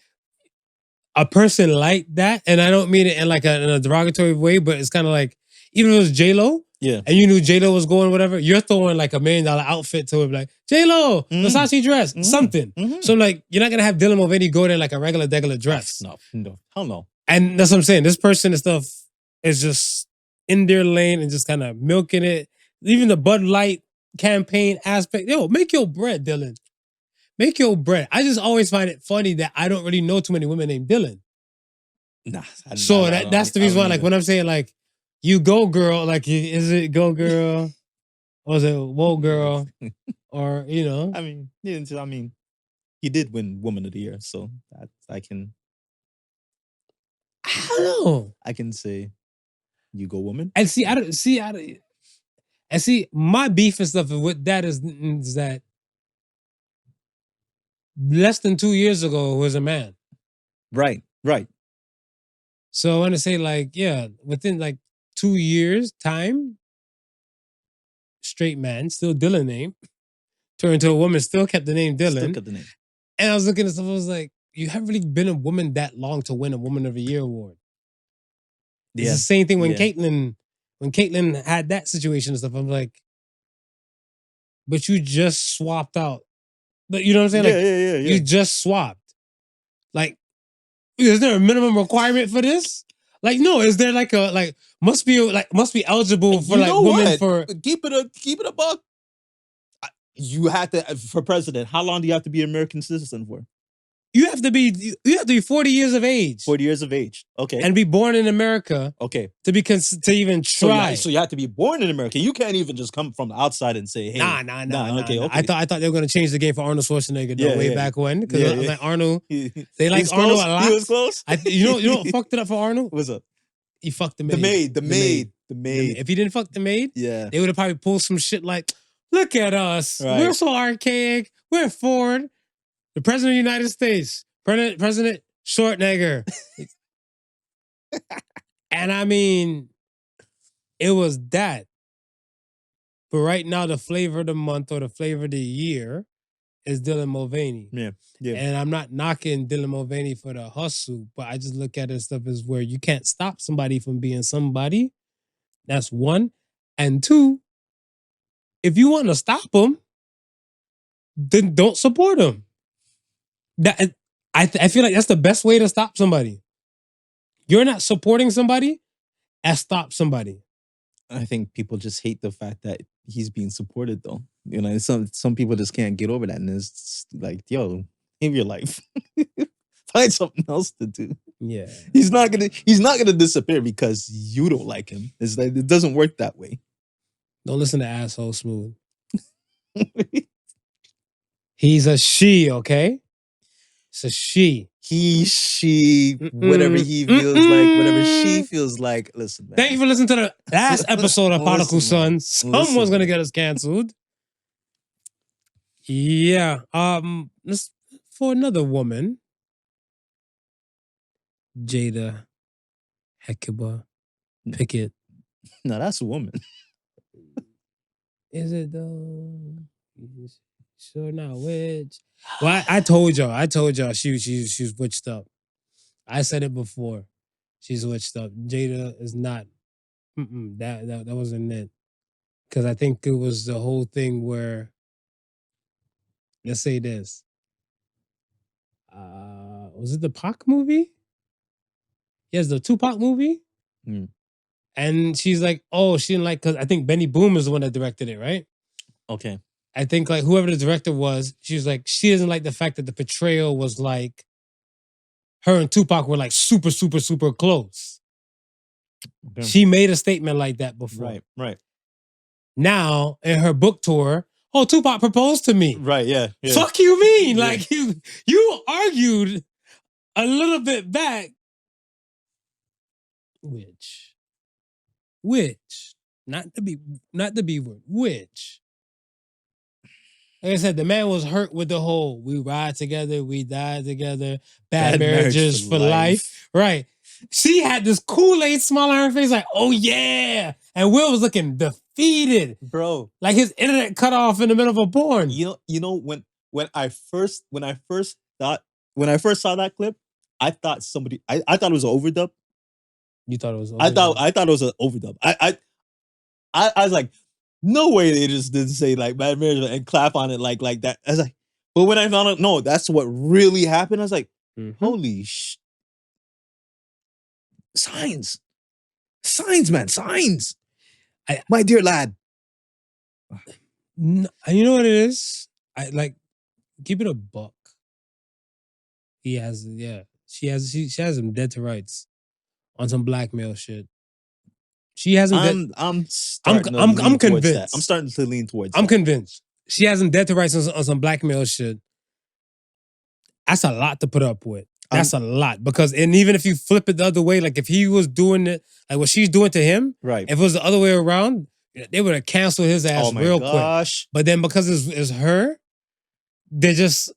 A person like that, and I don't mean it in like in a derogatory way, but it's kind of like, even if it was J-Lo, and you knew J-Lo was going whatever, you're throwing like $1 million outfit to it, like, J-Lo, Versace dress, something. So I'm like, you're not going to have Dylan Mulvaney go there like a regular dress. No, hell no. And that's what I'm saying. This person and stuff is just in their lane and just kind of milking it. Even the Bud Light campaign aspect. Yo, make your bread, Dylan. Make your bread. I just always find it funny that I don't really know too many women named Dylan. Nah. That's the reason why, like, when I'm saying, like, you go girl, like, is it go girl? Or is it whoa girl? Or, you know? I mean, he did win Woman of the Year, so I don't know. I can say, you go woman. And see, my beef and stuff with that is that less than 2 years ago was a man. Right. So I want to say, like, yeah, within like 2 years time, straight man, still Dylan name, turned into a woman, still kept the name Dylan. Still kept the name. And I was looking at stuff, I was like, you haven't really been a woman that long to win a Woman of the Year award. It's the same thing when Caitlyn had that situation and stuff. I'm like, but you just swapped out. But you know what I'm saying? Like, you just swapped. Like, is there a minimum requirement for this? Like, no, is there like must be eligible for like women for keep it a buck. You have to, for president, how long do you have to be an American citizen for? You have to be 40 years of age. 40 years of age. Okay. And be born in America. Okay. To even try. So you have to be born in America. You can't even just come from the outside and say, hey. Nah. Okay. I thought they were going to change the game for Arnold Schwarzenegger way back when. Because like Arnold, they like Arnold a lot. He was close. You know what fucked it up for Arnold? What's up? He fucked the maid. The maid. If he didn't fuck the maid, they would have probably pulled some shit like, look at us. Right. We're so archaic. We're forward. The President of the United States. President Schwarzenegger. And I mean, it was that. But right now, the flavor of the month or the flavor of the year is Dylan Mulvaney. Yeah. And I'm not knocking Dylan Mulvaney for the hustle, but I just look at it stuff as where you can't stop somebody from being somebody. That's one. And two, if you want to stop them, then don't support them. I feel like that's the best way to stop somebody. You're not supporting somebody, stop somebody. I think people just hate the fact that he's being supported though. You know, some people just can't get over that, and it's like, yo, live your life. Find something else to do. Yeah. He's not gonna disappear because you don't like him. It's like it doesn't work that way. Don't listen to asshole Smooth. He's a she, okay? It's a she. He, she, whatever he feels like, whatever she feels like. Listen, man. Thank you for listening to the last episode of Podical Son. Someone's gonna get us canceled. Yeah. Let's for another woman. Jada Pickett. No, that's a woman. Is it though? Sure not which. Well, I told y'all she's witched up. I said it before. She's witched up. Jada is not. That wasn't it. Because I think it was the whole thing where, let's say this. Was it the Pac movie? Yes, the Tupac movie. And she's like, oh, she didn't like, because I think Benny Boom is the one that directed it, right? Okay. I think like whoever the director was, she was like, she doesn't like the fact that the portrayal was like her and Tupac were like super, super, super close. Okay. She made a statement like that before. Right. Now, in her book tour, oh, Tupac proposed to me. Right, yeah. Fuck you mean? Yeah. Like you argued a little bit back. Which? Not the B word. Which? Like I said, the man was hurt with the whole we ride together, we die together, bad marriages for life. Right. She had this Kool-Aid smile on her face, like, oh yeah. And Will was looking defeated. Bro. Like his internet cut off in the middle of a porn. You know, when I first saw that clip, I thought I thought it was an overdub. You thought it was overdub? I thought it was an overdub. I was like, no way they just didn't say like bad marriage and clap on it like that. I was like, but when I found out, no, that's what really happened. I was like, holy signs, man, signs. My dear lad. You know what it is? I like keep it a buck. She has him dead to rights on some blackmail shit. She has him. I'm convinced. I'm starting to lean towards that. I'm convinced. She has him dead to rights on some blackmail shit. That's a lot to put up with. That's a lot. And even if you flip it the other way, like if he was doing it, like what she's doing to him, right? If it was the other way around, they would have canceled his ass real quick. But then because it's her, they're just,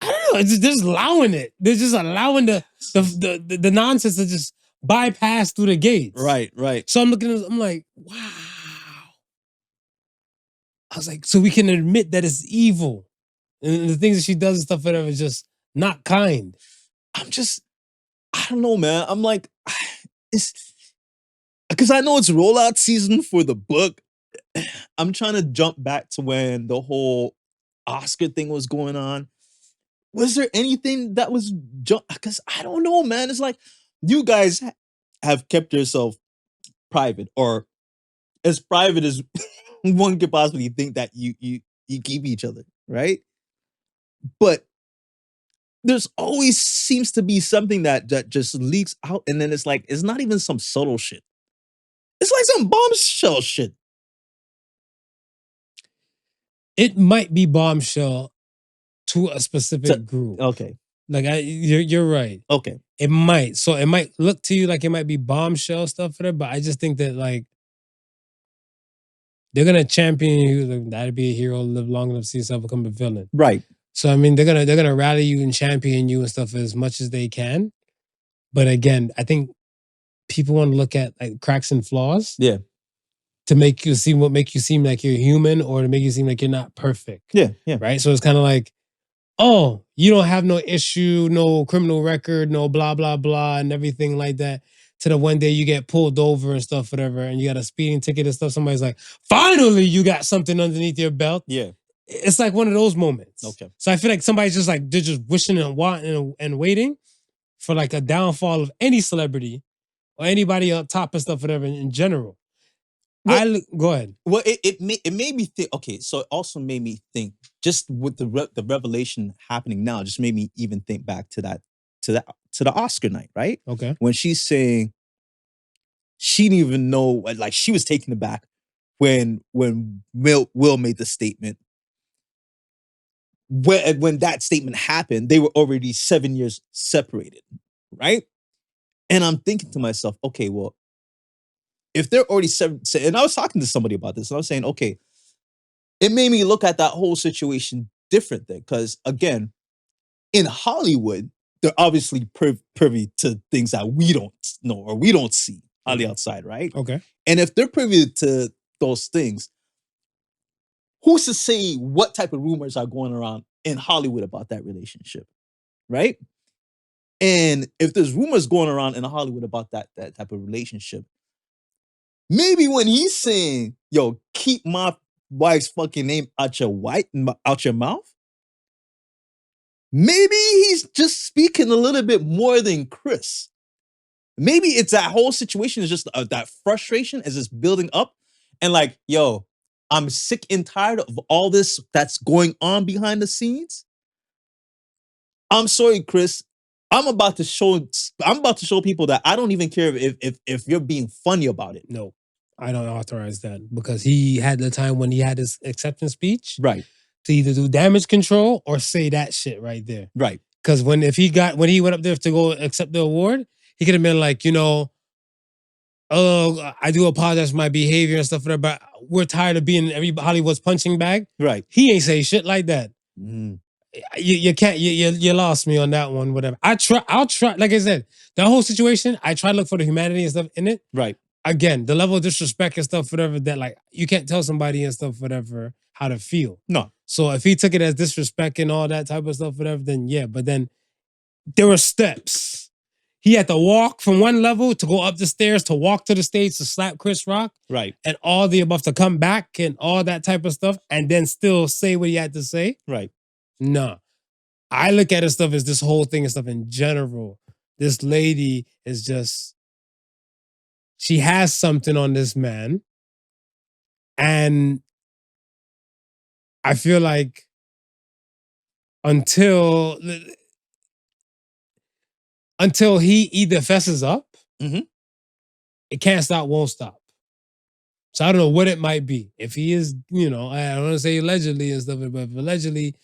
I don't know, they're just allowing it. They're just allowing the nonsense to just bypass through the gates. Right. So I'm looking at it, I'm like, wow. I was like, so we can admit that it's evil. And the things that she does and stuff, whatever, is just not kind. I don't know, man. I'm like, it's because I know it's rollout season for the book. I'm trying to jump back to when the whole Oscar thing was going on. Was there anything that was because I don't know, man. It's like you guys have kept yourself private, or as private as one could possibly think that you keep each other, right? But there's always seems to be something that just leaks out, and then it's like it's not even some subtle shit. It's like some bombshell shit. It might be bombshell to a specific group. Okay. Like you're right. Okay. It might. So it might look to you like it might be bombshell stuff for them, but I just think that like they're gonna champion you. Like, that'd be a hero, live long enough to see yourself become a villain. Right. So I mean they're gonna rally you and champion you and stuff as much as they can. But again, I think people want to look at like cracks and flaws. Yeah. To make you seem like you're human, or to make you seem like you're not perfect. Yeah. Right? So it's kind of like, oh, you don't have no issue, no criminal record, no blah, blah, blah, and everything like that. To the one day you get pulled over and stuff, whatever, and you got a speeding ticket and stuff. Somebody's like, finally, you got something underneath your belt. Yeah. It's like one of those moments. Okay. So I feel like somebody's just like, they're just wishing and wanting and waiting for like a downfall of any celebrity or anybody up top and stuff, whatever, in general. Go ahead. Well, it made me think. Okay, so it also made me think. Just with the revelation happening now, just made me even think back to the Oscar night, right? Okay. When she's saying she didn't even know, like she was taken aback when Will made the statement. When that statement happened, they were already 7 years separated, right? And I'm thinking to myself, okay, well, if they're already and I was talking to somebody about this, and I was saying, okay, it made me look at that whole situation different then, because again, in Hollywood, they're obviously privy to things that we don't know or we don't see on the outside, right? Okay. And if they're privy to those things, who's to say what type of rumors are going around in Hollywood about that relationship, right? And if there's rumors going around in Hollywood about that type of relationship, maybe when he's saying, yo, keep my wife's fucking name out your mouth, maybe he's just speaking a little bit more than Chris. Maybe it's that whole situation is just that frustration is just building up. And like, yo, I'm sick and tired of all this that's going on behind the scenes. I'm sorry, Chris. I'm about to show people that I don't even care if you're being funny about it. No, I don't authorize that, because he had the time when he had his acceptance speech, right, to either do damage control or say that shit right there, right. Because when he went up there to go accept the award, he could have been like, oh, I do apologize for my behavior and stuff, but we're tired of being Hollywood's punching bag. Right. He ain't say shit like that. Mm. You can't. You lost me on that one. Whatever. I'll try. Like I said, the whole situation, I try to look for the humanity and stuff in it. Right. Again, the level of disrespect and stuff, whatever, that like you can't tell somebody and stuff, whatever, how to feel. No. So if he took it as disrespect and all that type of stuff, whatever, then yeah. But then there were steps. He had to walk from one level to go up the stairs to walk to the stage to slap Chris Rock. Right. And all the above, to come back and all that type of stuff and then still say what he had to say. Right. No. I look at it stuff as this whole thing and stuff in general. This lady is just, she has something on this man. And I feel like until he either fesses up, it can't stop, won't stop. So I don't know what it might be. If he is, I don't want to say allegedly and stuff, but if allegedly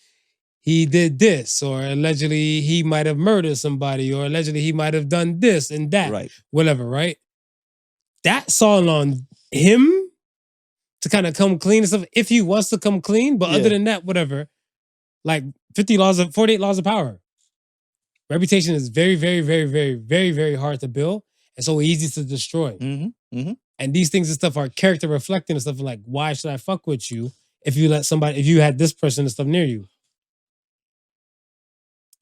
he did this, or allegedly he might have murdered somebody, or allegedly he might have done this and that, right, whatever, right? That's all on him to kind of come clean and stuff, if he wants to come clean. But other than that, whatever, like 48 laws of power. Reputation is very, very, very, very, very, very hard to build and so easy to destroy. And these things and stuff are character reflecting and stuff, like, why should I fuck with you if you had this person and stuff near you?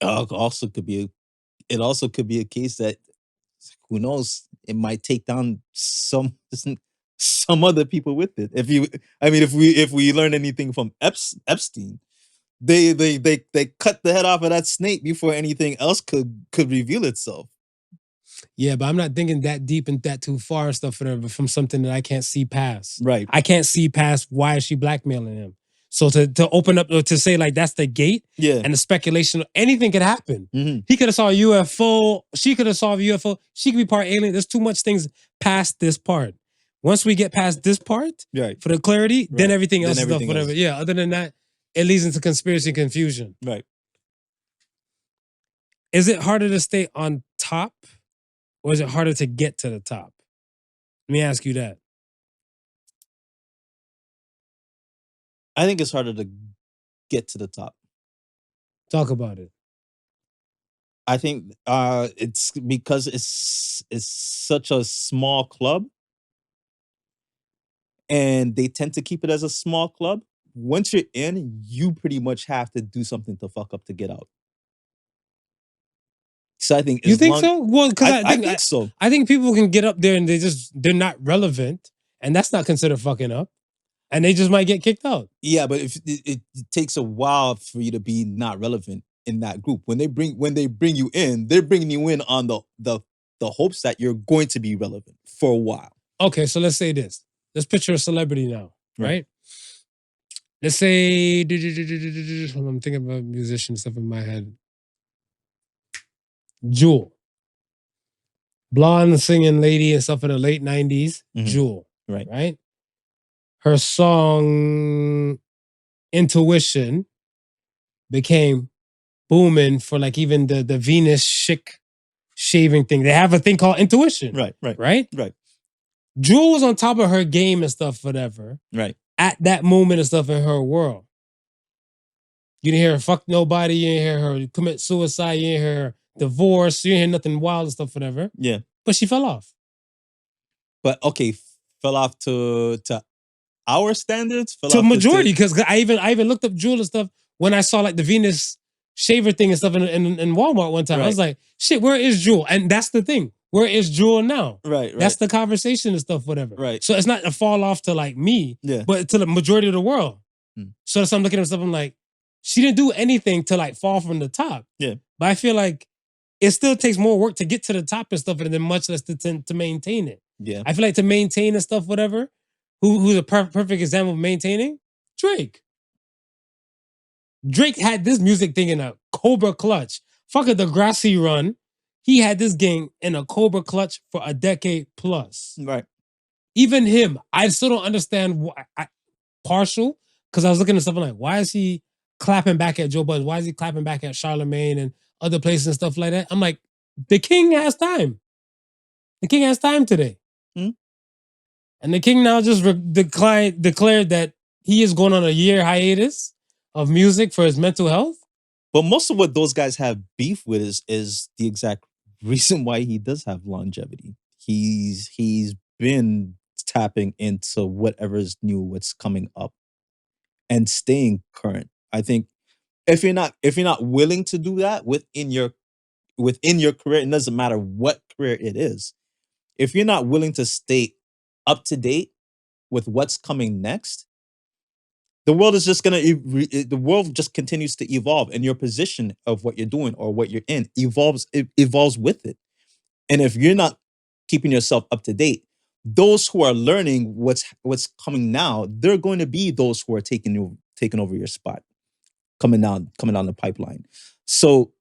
It also could be a case that, who knows, it might take down some other people with it. If we learn anything from Epstein, they cut the head off of that snake before anything else could reveal itself. Yeah, but I'm not thinking that deep and that too far and stuff, whatever, from something that I can't see past. Right. I can't see past why is she blackmailing him. So to open up, to say like that's the gate, and the speculation, anything could happen. He could have saw a UFO. She could have saw a UFO. She could be part alien. There's too much things past this part. Once we get past this part, for the clarity, then everything else stuff, whatever. Yeah, other than that, it leads into conspiracy and confusion. Right. Is it harder to stay on top, or is it harder to get to the top? Let me ask you that. I think it's harder to get to the top. Talk about it. I think it's because it's such a small club, and they tend to keep it as a small club. Once you're in, you pretty much have to do something to fuck up to get out. So I think you think so? Well, because I think so. I think people can get up there and they're not relevant, and that's not considered fucking up, and they just might get kicked out. Yeah, but if it takes a while for you to be not relevant in that group. When they bring you in, they're bringing you in on the hopes that you're going to be relevant for a while. Okay, so let's say this. let's picture a celebrity now, right? Let's say, I'm thinking about musician stuff in my head. Jewel. Blonde singing lady and stuff in the late 90s. Jewel. Right? Her song Intuition became booming for like even the Venus chic shaving thing. They have a thing called Intuition. Right? Jewel was on top of her game and stuff, whatever. At that moment and stuff in her world. You didn't hear her fuck nobody. You didn't hear her commit suicide. You didn't hear her divorce. You didn't hear nothing wild and stuff, whatever. Yeah. But she fell off. But okay, fell off to our standards? To majority, because I even looked up Jewel and stuff when I saw like the Venus shaver thing and stuff in Walmart one time. I was like, shit, where is Jewel? And that's the thing. Where is Jewel now? That's the conversation and stuff, whatever. So it's not a fall off to like me, but to the majority of the world. So I'm looking at stuff, I'm like, she didn't do anything to like fall from the top. But I feel like it still takes more work to get to the top and stuff, and then much less to maintain it. I feel like to maintain and stuff, whatever, who's a perfect example of maintaining? Drake. Drake had this music thing in a Cobra clutch. Fuck a Degrassi run. He had this game in a Cobra clutch for a decade plus. Even him, I still don't understand why. Partial, because I was looking at stuff, I'm like, why is he clapping back at Joe Budden? Why is he clapping back at Charlemagne and other places and stuff like that? I'm like, the king has time. The king has time today. And the king now just declared that he is going on a year hiatus of music for his mental health. But most of what those guys have beef with is the exact reason why he does have longevity. He's been tapping into whatever's new, what's coming up, and staying current. I think if you're not willing to do that within your career, it doesn't matter what career it is. If you're not willing to stay up to date with what's coming next, the world is just the world just continues to evolve, and your position of what you're doing or what you're in evolves with it. And if you're not keeping yourself up to date, those who are learning what's coming now, they're going to be those who are taking over your spot, coming down the pipeline. So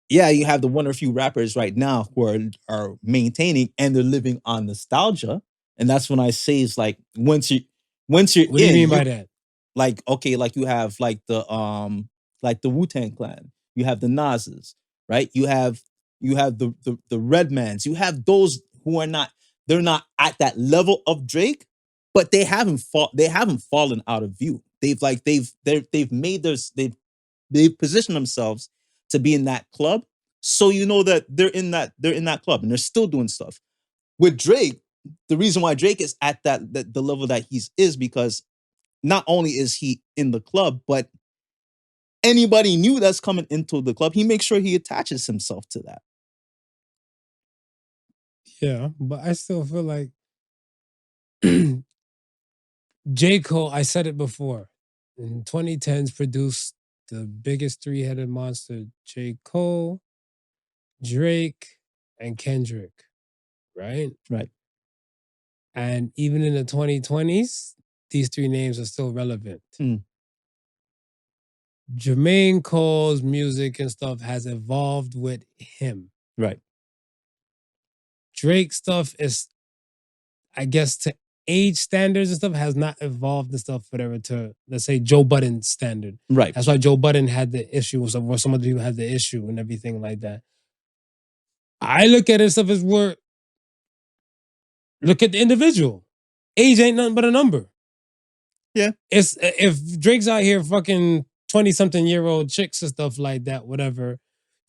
yeah, you have the one or few rappers right now who are maintaining, and they're living on nostalgia. And that's when I say it's like once you're what do you mean by that? Like, okay, like you have like the Wu-Tang Clan, you have the Nas's, right? You have the Redmans, you have those who they're not at that level of Drake, but they haven't fallen out of view. They've positioned themselves to be in that club. So you know that they're in that club and they're still doing stuff. With Drake, the reason why Drake is at the level that he's is because not only is he in the club, but anybody new that's coming into the club, he makes sure he attaches himself to that. Yeah, but I still feel like J. Cole, I said it before, in 2010s produced the biggest three-headed monster, J. Cole, Drake, and Kendrick, right? And even in the 2020s, these three names are still relevant. Jermaine Cole's music and stuff has evolved with him. Drake stuff is, I guess, to age standards and stuff, has not evolved and stuff, whatever, to, let's say, Joe Budden standard. That's why Joe Budden had the issue, or some other people had the issue and everything like that. I look at it stuff as look at the individual. Age ain't nothing but a number. It's if Drake's out here fucking 20-something-year-old chicks and stuff like that, whatever,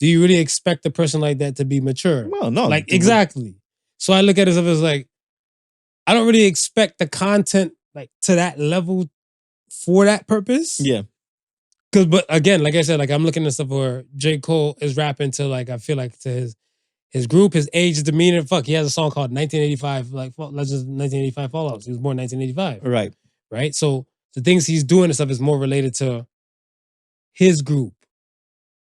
do you really expect a person like that to be mature? Well, no. Like, exactly. So I look at it as like, I don't really expect the content like to that level for that purpose. But again, like I said, like I'm looking at stuff where J. Cole is rapping to, like, I feel like to his group, his age, his demeanor. Fuck, he has a song called 1985, like Legends of 1985 Fallouts. He was born in 1985. Right? So the things he's doing and stuff is more related to his group.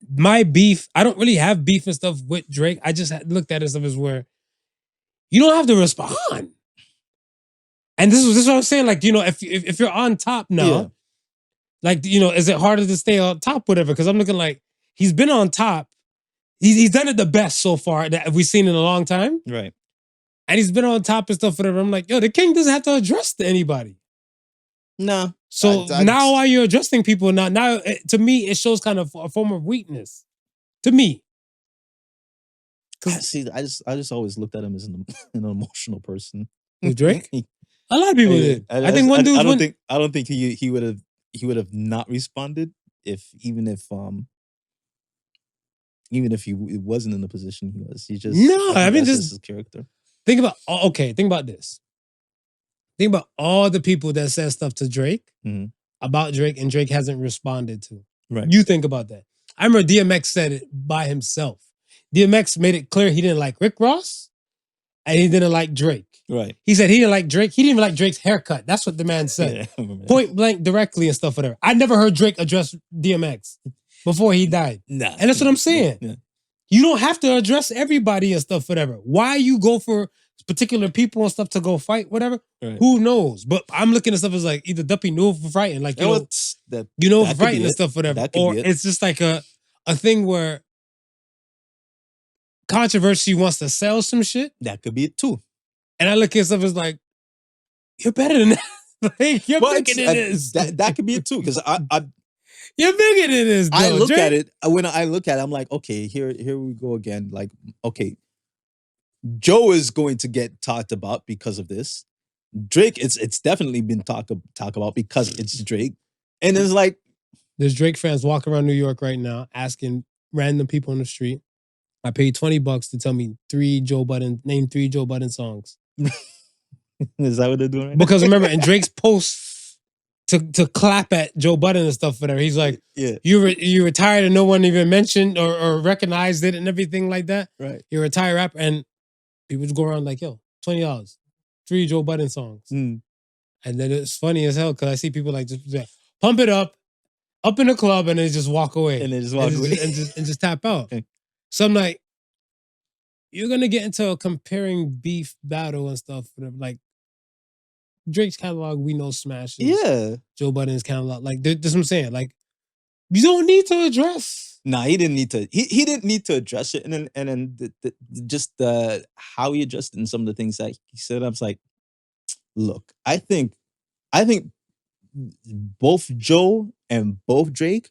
My beef, I don't really have beef and stuff with Drake. I just looked at it stuff as where you don't have to respond. And this is what I'm saying. Like, if you're on top now, like, is it harder to stay on top, whatever? Because I'm looking like he's been on top. He's done it the best so far that we've seen in a long time. Right. And he's been on top and stuff, whatever. I'm like, yo, the king doesn't have to address to anybody. No. So now while you're addressing people, now to me, it shows kind of a form of weakness. To me. See, I just always looked at him as an emotional person. With Drake? A lot of people did. I think one dude. I don't think he would have not responded even if he wasn't in the position he was. He just that's just his character. Think about this. Think about all the people that said stuff to Drake about Drake and Drake hasn't responded to. Right. You think about that. I remember DMX said it by himself. DMX made it clear he didn't like Rick Ross and he didn't like Drake. Right. He said he didn't like Drake. He didn't even like Drake's haircut. That's what the man said. Yeah, point blank, directly and stuff, whatever. I never heard Drake address DMX before he died. Nah. And that's what I'm saying. Yeah. You don't have to address everybody and stuff, whatever. Why you go for particular people and stuff to go fight, whatever, who knows? But I'm looking at stuff as like either Duppy knew for fighting, like, for fighting and stuff, whatever. Or it's just like a thing where controversy wants to sell some shit. That could be it too. And I look at stuff as like, you're better than that. Like, you're bigger than this. That could be it too. Because you're bigger than this, though, I look Drake. at it, when I look at it, I'm like, okay, here we go again. Like, okay, Joe is going to get talked about because of this. Drake, it's definitely been talked about because it's Drake. And it's like, there's Drake fans walking around New York right now asking random people on the street, I paid $20 to tell me name 3 Joe Budden songs. Is that what they're doing right Because remember, in Drake's post to clap at Joe Budden and stuff for that, he's like, you retired and no one even mentioned or recognized it and everything like that. Right. You're a retired rapper. And people just go around like, yo, $20, 3 Joe Budden songs. And then it's funny as hell because I see people like just pump it up in the club and then just walk away. And then just walk away. And just tap out. So I'm like, you're going to get into a comparing beef battle and stuff. Like, Drake's catalog, we know smashes. Yeah. Joe Budden's catalog. Like, that's what I'm saying. Like, you don't need to address. Nah, he didn't need to. He didn't need to address it. And then just how he addressed it and some of the things that he said, I was like, look, I think both Joe and both Drake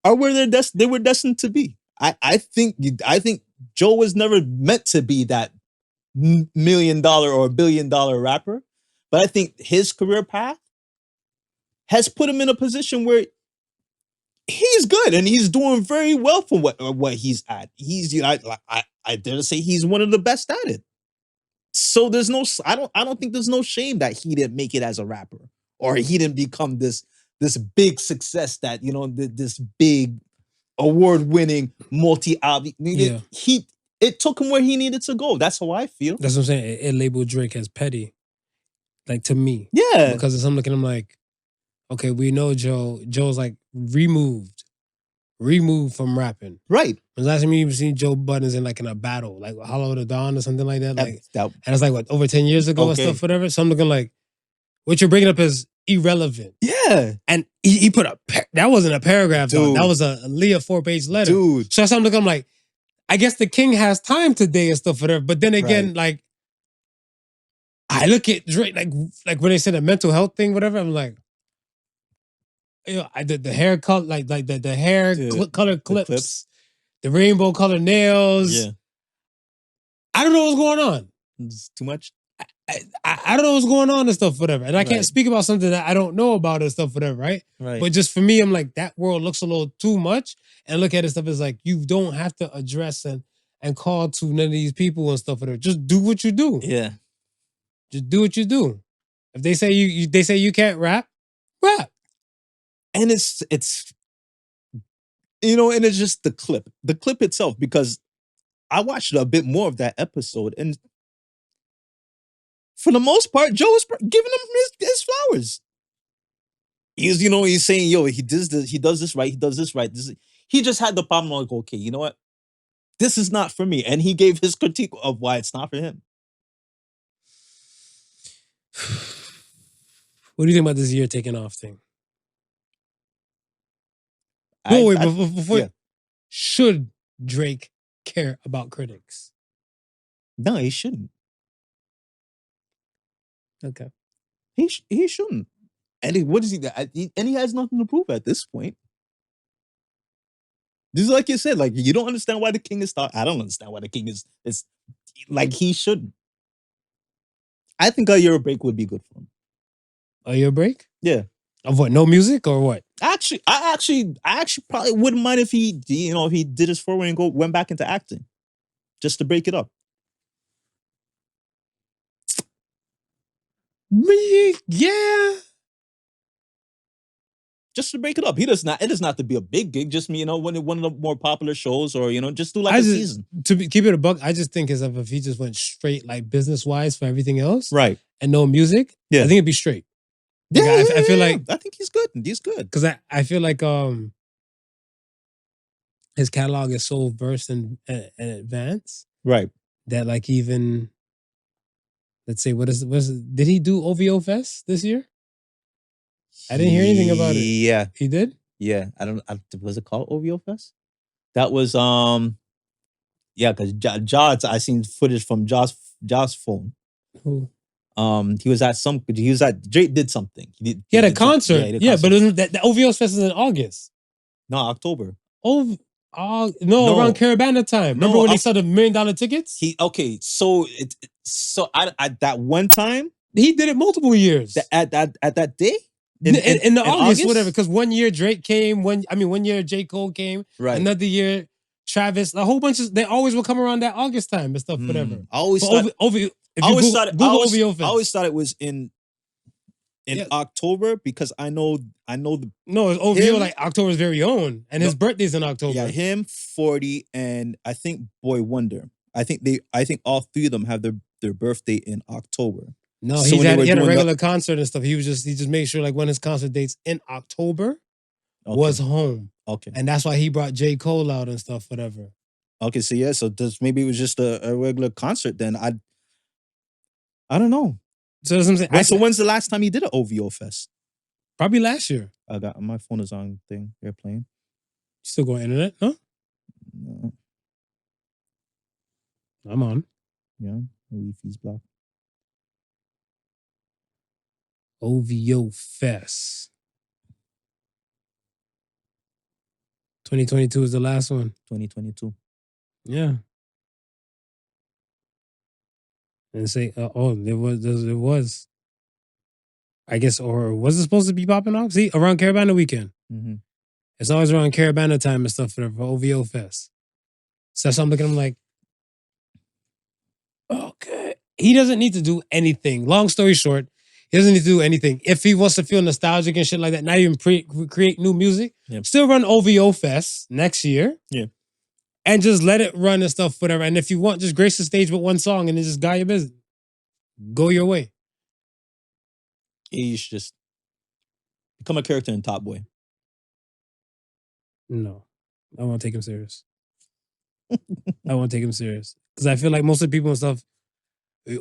are where they were destined to be. I think Joe was never meant to be that $1 million or $1 billion rapper, but I think his career path has put him in a position where he's good and he's doing very well for what he's at. I dare to say he's one of the best at it. So I don't think there's no shame that he didn't make it as a rapper or he didn't become this big success that, this big award-winning multi-album. Yeah. It took him where he needed to go. That's how I feel. That's what I'm saying. It labeled Drake as petty. Like, to me. Yeah. Because I'm looking at him like, okay, we know Joe's like removed from rapping. Right. When last time you even seen Joe Budden's in a battle, like Hollow of the Dawn or something like that? And it's like, what, over 10 years ago or stuff, whatever? So I'm looking like, what you're bringing up is irrelevant. Yeah. And he put that wasn't a paragraph, though. That was a Leah 4-page letter. Dude. So I'm looking, I'm like, I guess the king has time today and stuff, whatever. But then again, like, I look at Drake, like when they said a mental health thing, whatever, I'm like, the hair color, like the hair color clips, the rainbow color nails. Yeah. I don't know what's going on. It's too much. I don't know what's going on and stuff, whatever. And I can't speak about something that I don't know about and stuff, whatever, right? Right. But just for me, I'm like, that world looks a little too much. And look at it stuff as like, you don't have to address and call to none of these people and stuff, whatever. Just do what you do. Yeah. Just do what you do. If they say you can't rap. And it's and it's just the clip itself, because I watched a bit more of that episode, and for the most part, Joe is giving him his flowers. He's saying, yo, he does this right, he just had the problem like, okay, you know what? This is not for me. And he gave his critique of why it's not for him. What do you think about this year taking off thing? Before yeah. should Drake care about critics? No, he shouldn't. Okay. He shouldn't. And what is he? And he has nothing to prove at this point. This is like you said, like you don't understand why the king is thought. I don't understand why the king is like he shouldn't. I think a year break would be good for him. A year break? Yeah. Of what? No music or what? Actually, I actually probably wouldn't mind if he, if he did his forward and went back into acting, just to break it up. Yeah. Just to break it up. It does not to be a big gig. Just one of the more popular shows, or just do like a season. Keep it a buck, I just think as if he just went straight like business wise for everything else, right? And no music, I think it'd be straight. Like, I feel like I think he's good. He's good because I feel like his catalog is so versed and advanced, right? That like even let's say did he do OVO Fest this year? I didn't hear anything about it. Yeah, he did. Yeah, was it called OVO Fest? That was yeah, because Josh, I seen footage from Josh's phone. Who? He was at Drake did something. He had a concert. Yeah, but the OVO Fest is in August. No, October. No, around Caravana time. Remember when he saw the $1 million tickets? So at that one time he did it multiple years. At that day. In the August, whatever, because 1 year Drake came, 1 year J. Cole came, right? Another year Travis, a whole bunch of they always will come around that August time and stuff, whatever. I always thought it was in October because I know the it's OVO like October's very own, and his birthday's in October. Yeah, him, 40, and I think Boy Wonder. I think all three of them have their birthday in October. No, so he had a regular concert and stuff. He just made sure like when his concert dates in October was home. Okay. And that's why he brought J. Cole out and stuff, whatever. Okay, so yeah, so maybe it was just a regular concert then. I don't know. So that's what I'm saying. So when's the last time he did an OVO Fest? Probably last year. I got my phone is on airplane. You still going internet? No? No. I'm on. Yeah, Wi-Fi's blocked. OVO Fest. 2022 is the last one. 2022. Yeah. And say, it was. I guess, or was it supposed to be popping off? See, around Caravana weekend. Mm-hmm. It's always around Caravana time and stuff for OVO Fest. So I'm looking at him like, okay. He doesn't need to do anything. Long story short, he doesn't need to do anything. If he wants to feel nostalgic and shit like that, not even create new music, still run OVO Fest next year. Yeah. And just let it run and stuff, whatever. And if you want, just grace the stage with one song and then just guide your business. Go your way. You should just become a character in Top Boy. No. I won't take him serious. I won't take him serious. Because I feel like most of the people and stuff, I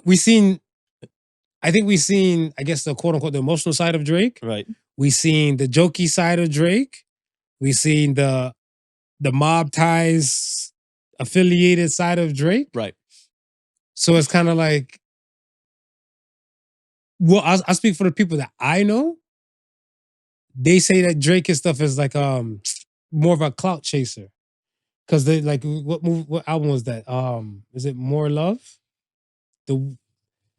guess, the quote unquote, the emotional side of Drake. Right. We seen the jokey side of Drake. We seen the mob ties affiliated side of Drake. Right. So it's kind of like, well, I speak for the people that I know. They say that Drake and stuff is like more of a clout chaser. Cause they like what album was that? Is it More Love? The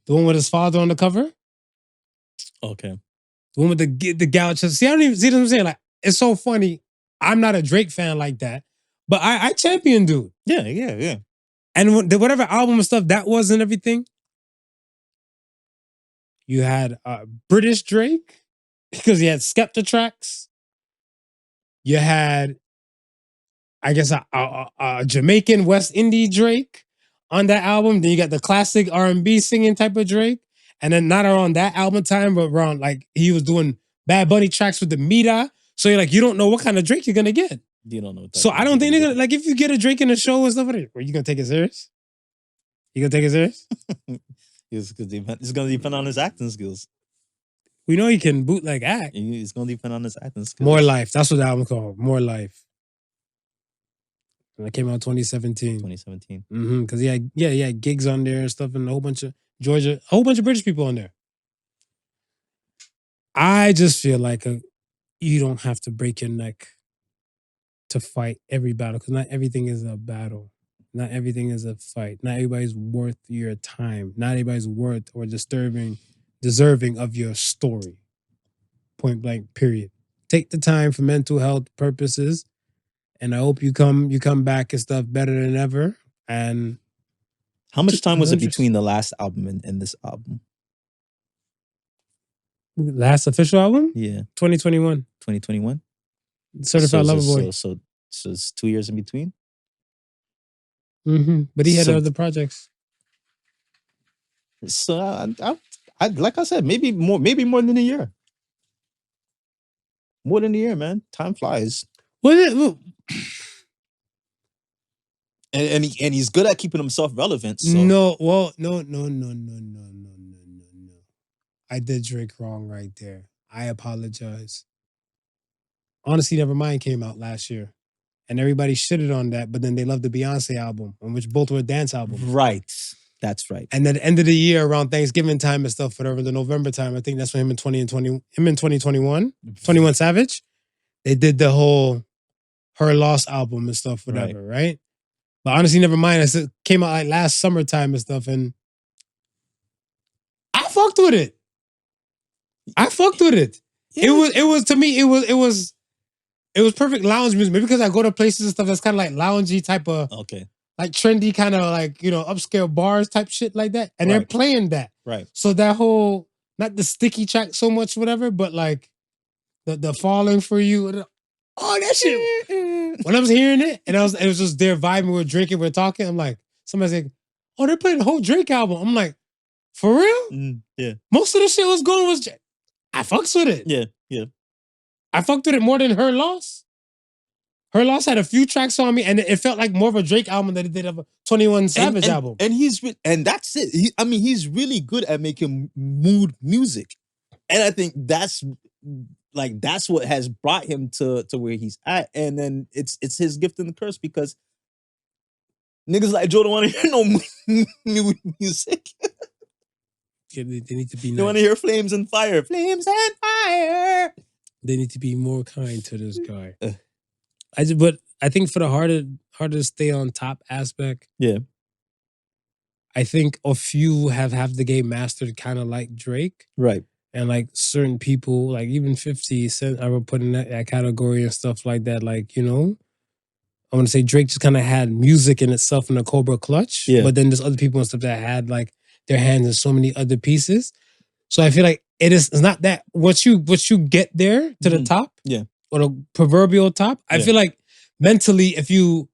one with his father on the cover? Okay. The one with the gal chest. See, I don't even see what I'm saying. Like, it's so funny. I'm not a Drake fan like that, but I champion dude. Yeah. And whatever album and stuff that was and everything, you had British Drake because he had Skepta tracks. You had, I guess, a Jamaican West Indian Drake on that album. Then you got the classic R&B singing type of Drake. And then not around that album time, but around like he was doing Bad Bunny tracks with the Mita. So you're like, you don't know what kind of Drake you're going to get. You don't know what that So I don't think they're going to, like, if you get a Drake in the show and stuff, are you going to take it serious? You going to take it serious? It's gonna depend on his acting skills. We know he can bootleg act. It's gonna depend on his acting skills. More Life. That's what the album called. More Life. And that came out 2017. 2017. Because he had gigs on there and stuff, and a whole bunch of British people on there. I just feel like you don't have to break your neck to fight every battle, because not everything is a battle. Not everything is a fight. Not everybody's worth your time. Not everybody's worth or deserving of your story. Point blank, period. Take the time for mental health purposes, and I hope you come back and stuff better than ever. And how much time was it between the last album and this album? Last official album? Yeah. 2021. 2021? Certified Lover Boy. So it's 2 years in between? But he had other projects. So I like I said, maybe more than a year. More than a year, man. Time flies. And he's good at keeping himself relevant. So. No. I did Drake wrong right there. I apologize. Honestly, Nevermind came out last year. And everybody shitted on that, but then they loved the Beyonce album, on which both were dance albums. Right. That's right. And at the end of the year, around Thanksgiving time and stuff, whatever, the November time, I think that's when him in 2021, 21 Savage, they did the whole Her Lost album and stuff, whatever, right? But honestly, Nevermind, it came out like last summertime and stuff, and I fucked with it. Yeah. It was to me, it was perfect lounge music. Maybe because I go to places and stuff that's kind of like loungy type of, like trendy kind of like, upscale bars type shit like that. And they're playing that. Right. So that whole, not the sticky track so much, whatever, but like the Falling For You. Oh, that shit. When I was hearing it, and it was just their vibe, we were drinking, we were talking, I'm like, somebody's like, oh, they're playing the whole Drake album. I'm like, for real? Yeah. Most of the shit I fucks with it. Yeah. I fucked with it more than Her Loss. Her Loss had a few tracks on me, and it felt like more of a Drake album than it did of a 21 Savage album. And that's it. He's really good at making mood music, and I think that's what has brought him to where he's at. And then it's his gift and the curse, because niggas like Joe don't want to hear no mood music. Yeah, they need to be. They want to hear flames and fire. Flames and fire. They need to be more kind to this guy. But I think for the harder to stay on top aspect, I think a few have the game mastered, kind of like Drake, right? And like certain people, like even 50 Cent, I would put in that category and stuff like that. Like, I want to say Drake just kind of had music in itself in the Cobra Clutch, but then there's other people and stuff that had like their hands in so many other pieces. So I feel like it's not that what you get there to the top, or the proverbial top. I feel like mentally, if you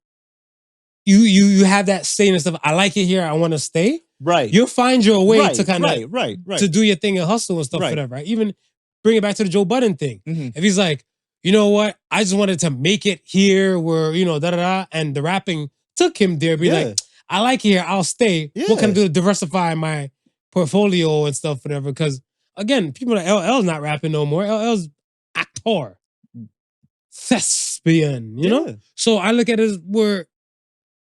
have that saying and stuff, I like it here, I want to stay. Right, you'll find your way to kind of right to do your thing and hustle and stuff, whatever. Right? Even bring it back to the Joe Budden thing. If he's like, you know what, I just wanted to make it here, where and the rapping took him there. Be like, I like it here, I'll stay. What can I do to diversify my portfolio and stuff, whatever? Because again, people like LL's not rapping no more. LL's actor, thespian, you know? So I look at it as where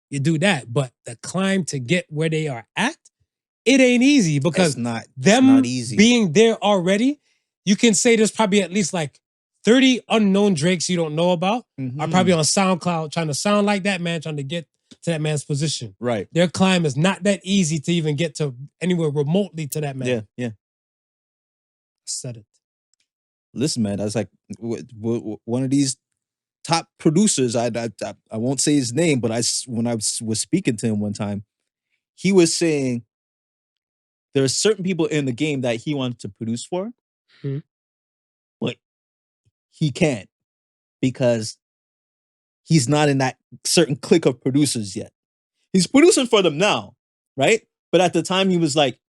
you do that, but the climb to get where they are at, it ain't easy, because not easy. Being there already, you can say there's probably at least like 30 unknown Drakes you don't know about are probably on SoundCloud trying to sound like that man, trying to get to that man's position. Right. Their climb is not that easy to even get to anywhere remotely to that man. Yeah. Said it. Listen, man, I was like, one of these top producers, I won't say his name, but when I was speaking to him one time, he was saying there are certain people in the game that he wanted to produce for, but he can't, because he's not in that certain clique of producers yet. He's producing for them now, right? But at the time, he was like,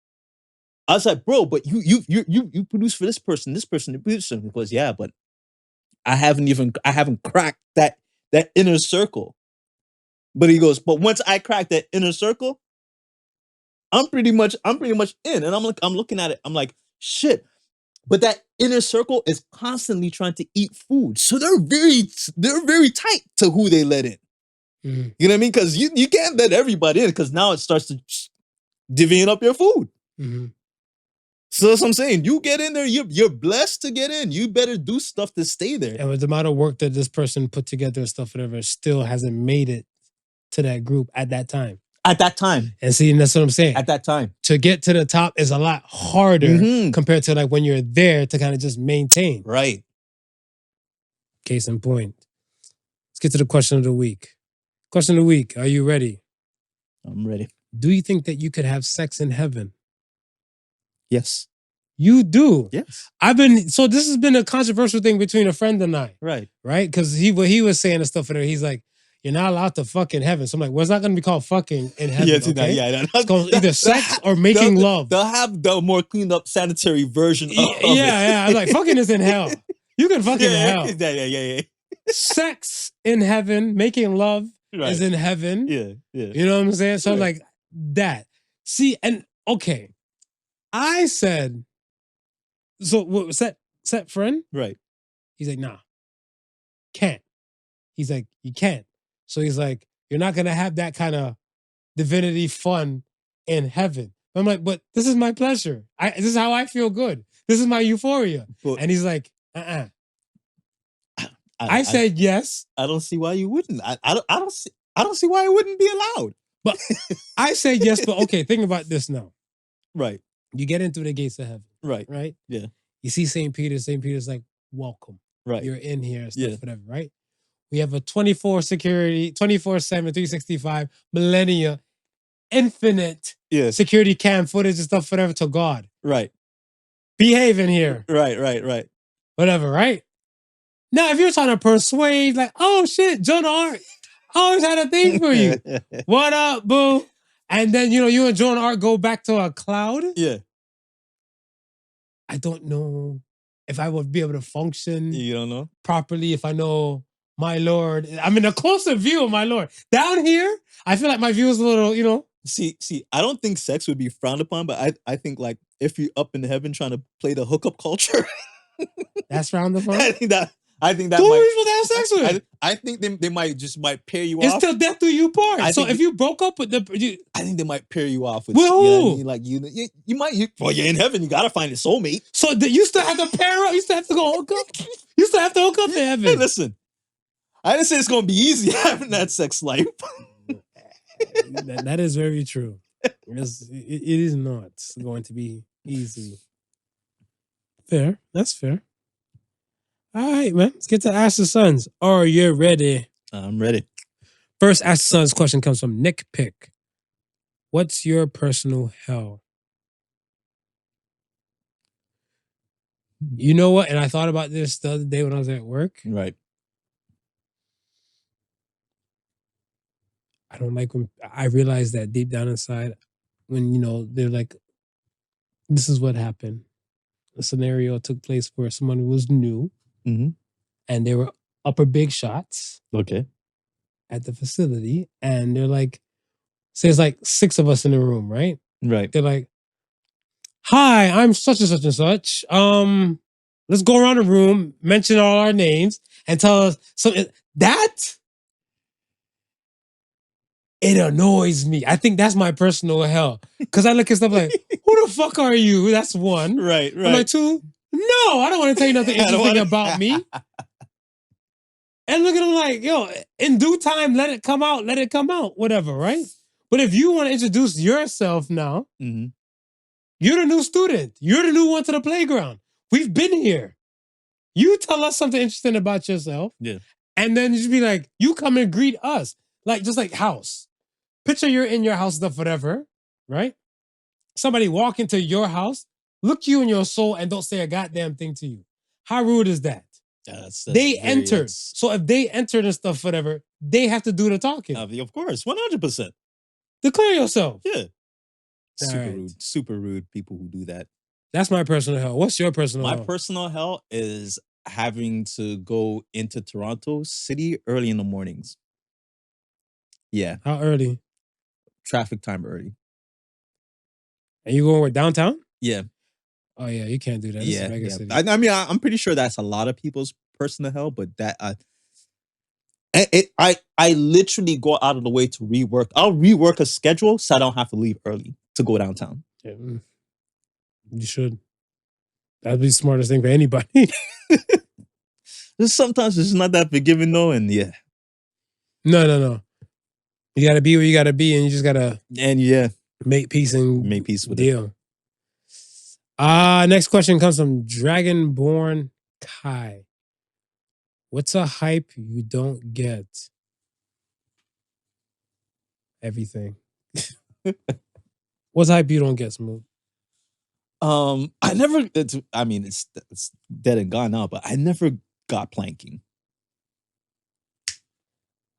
I was like, bro, but you produce for this person, the producer. He goes, yeah, but I haven't cracked that inner circle. But he goes, but once I crack that inner circle, I'm pretty much in. And I'm looking at it. I'm like, shit. But that inner circle is constantly trying to eat food. So they're very tight to who they let in. Mhm. You know what I mean? Because you can't let everybody in because now it starts to divvying up your food. Mhm. So that's what I'm saying. You get in there, you're blessed to get in. You better do stuff to stay there. And with the amount of work that this person put together and stuff, whatever, still hasn't made it to that group at that time. At that time. And see, and that's what I'm saying. At that time. To get to the top is a lot harder Mhm. compared to like when you're there to kind of just maintain. Right. Case in point. Let's get to the question of the week. Question of the week. Are you ready? I'm ready. Do you think that you could have sex in heaven? Yes. You do. Yes. So this has been a controversial thing between a friend and I. Right. Right? Because he was saying the stuff in there. He's like, you're not allowed to fuck in heaven. So I'm like, well, it's not going to be called fucking in heaven. Okay? It's called either sex or making love. They'll have the more cleaned up sanitary version of it. Yeah. I'm like, fucking is in hell. You can fuck in hell. Yeah. Sex in heaven, making love is in heaven. Yeah. You know what I'm saying? So like that. See, and okay. I said, so what set friend? Right. He's like, nah. Can't. He's like, you can't. So he's like, you're not gonna have that kind of divinity fun in heaven. I'm like, but this is my pleasure. This is how I feel good. This is my euphoria. But, and he's like, I said yes. I don't see why you wouldn't. I don't see why it wouldn't be allowed. But I said yes, but okay, think about this now. Right. You get into the gates of heaven. Right. Right? Yeah. You see St. Peter. St. Peter's like, welcome. Right. You're in here and stuff, whatever, right? We have a 24 security, 24/7, 365, millennia, infinite security cam footage and stuff, whatever, to God. Right. Behave in here. Right. Whatever, right? Now, if you're trying to persuade, like, oh shit, Joan of Arc, I always had a thing for you. What up, boo? And then, you and Joan of Arc go back to a cloud. Yeah. I don't know if I would be able to function. You don't know? Properly, if I know my Lord. I'm in a closer view of my Lord. Down here, I feel like my view is a little, See, I don't think sex would be frowned upon, but I think like if you're up in heaven trying to play the hookup culture. That's frowned upon? I think that who might, are you supposed to have sex with? I think they might pair you it's off. It's till death do you part. So if you broke up with I think they might pair you off with who? You know what I mean? Like you might. Well, you're in heaven. You gotta find a soulmate. So you still have to pair up. You still have to go hook up. You still have to hook up in heaven. Hey, listen, I didn't say it's gonna be easy having that sex life. that is very true. It is not going to be easy. Fair. That's fair. All right, man. Let's get to Ask the Sons. Are you ready? I'm ready. First Ask the Sons question comes from Nicc-Picc. What's your personal hell? You know what? And I thought about this the other day when I was at work. Right. I don't like when I realize that deep down inside when, they're like, this is what happened. A scenario took place where someone was new and they were upper big shots. Okay. At the facility. And they're like, say it's like 6 of us in the room, right? Right. They're like, hi, I'm such and such and such. Let's go around the room, mention all our names, and tell us something. That it annoys me. I think that's my personal hell. Because I look at stuff like, who the fuck are you? That's one. Right. I'm like, 2, no, I don't want to tell you nothing interesting about me. And look at them like, yo, in due time, let it come out, whatever, right? But if you want to introduce yourself now, you're the new student. You're the new one to the playground. We've been here. You tell us something interesting about yourself. Yeah. And then you just be like, you come and greet us. Like, just like house. Picture you're in your house, stuff, whatever, right? Somebody walk into your house, look you in your soul, and don't say a goddamn thing to you. How rude is that? That's they entered. So if they entered and stuff, whatever, they have to do the talking. Of course, 100%. Declare yourself. Yeah. All Super rude people who do that. That's my personal hell. What's your personal hell? My personal hell is having to go into Toronto City early in the mornings. Yeah. How early? Traffic time early. And you going with downtown? Yeah. Oh yeah, you can't do that. This is a mega city. I mean, I'm pretty sure that's a lot of people's personal hell, but that I literally go out of the way to rework. I'll rework a schedule so I don't have to leave early to go downtown. Yeah, you should. That'd be the smartest thing for anybody. Sometimes it's not that forgiving though, and yeah. No. You gotta be where you gotta be, and you just gotta make peace with deal. It. Next question comes from Dragonborn Kai. What's a hype you don't get? Everything. What's a hype you don't get, Smooth? I never. I mean, it's dead and gone now, but I never got planking.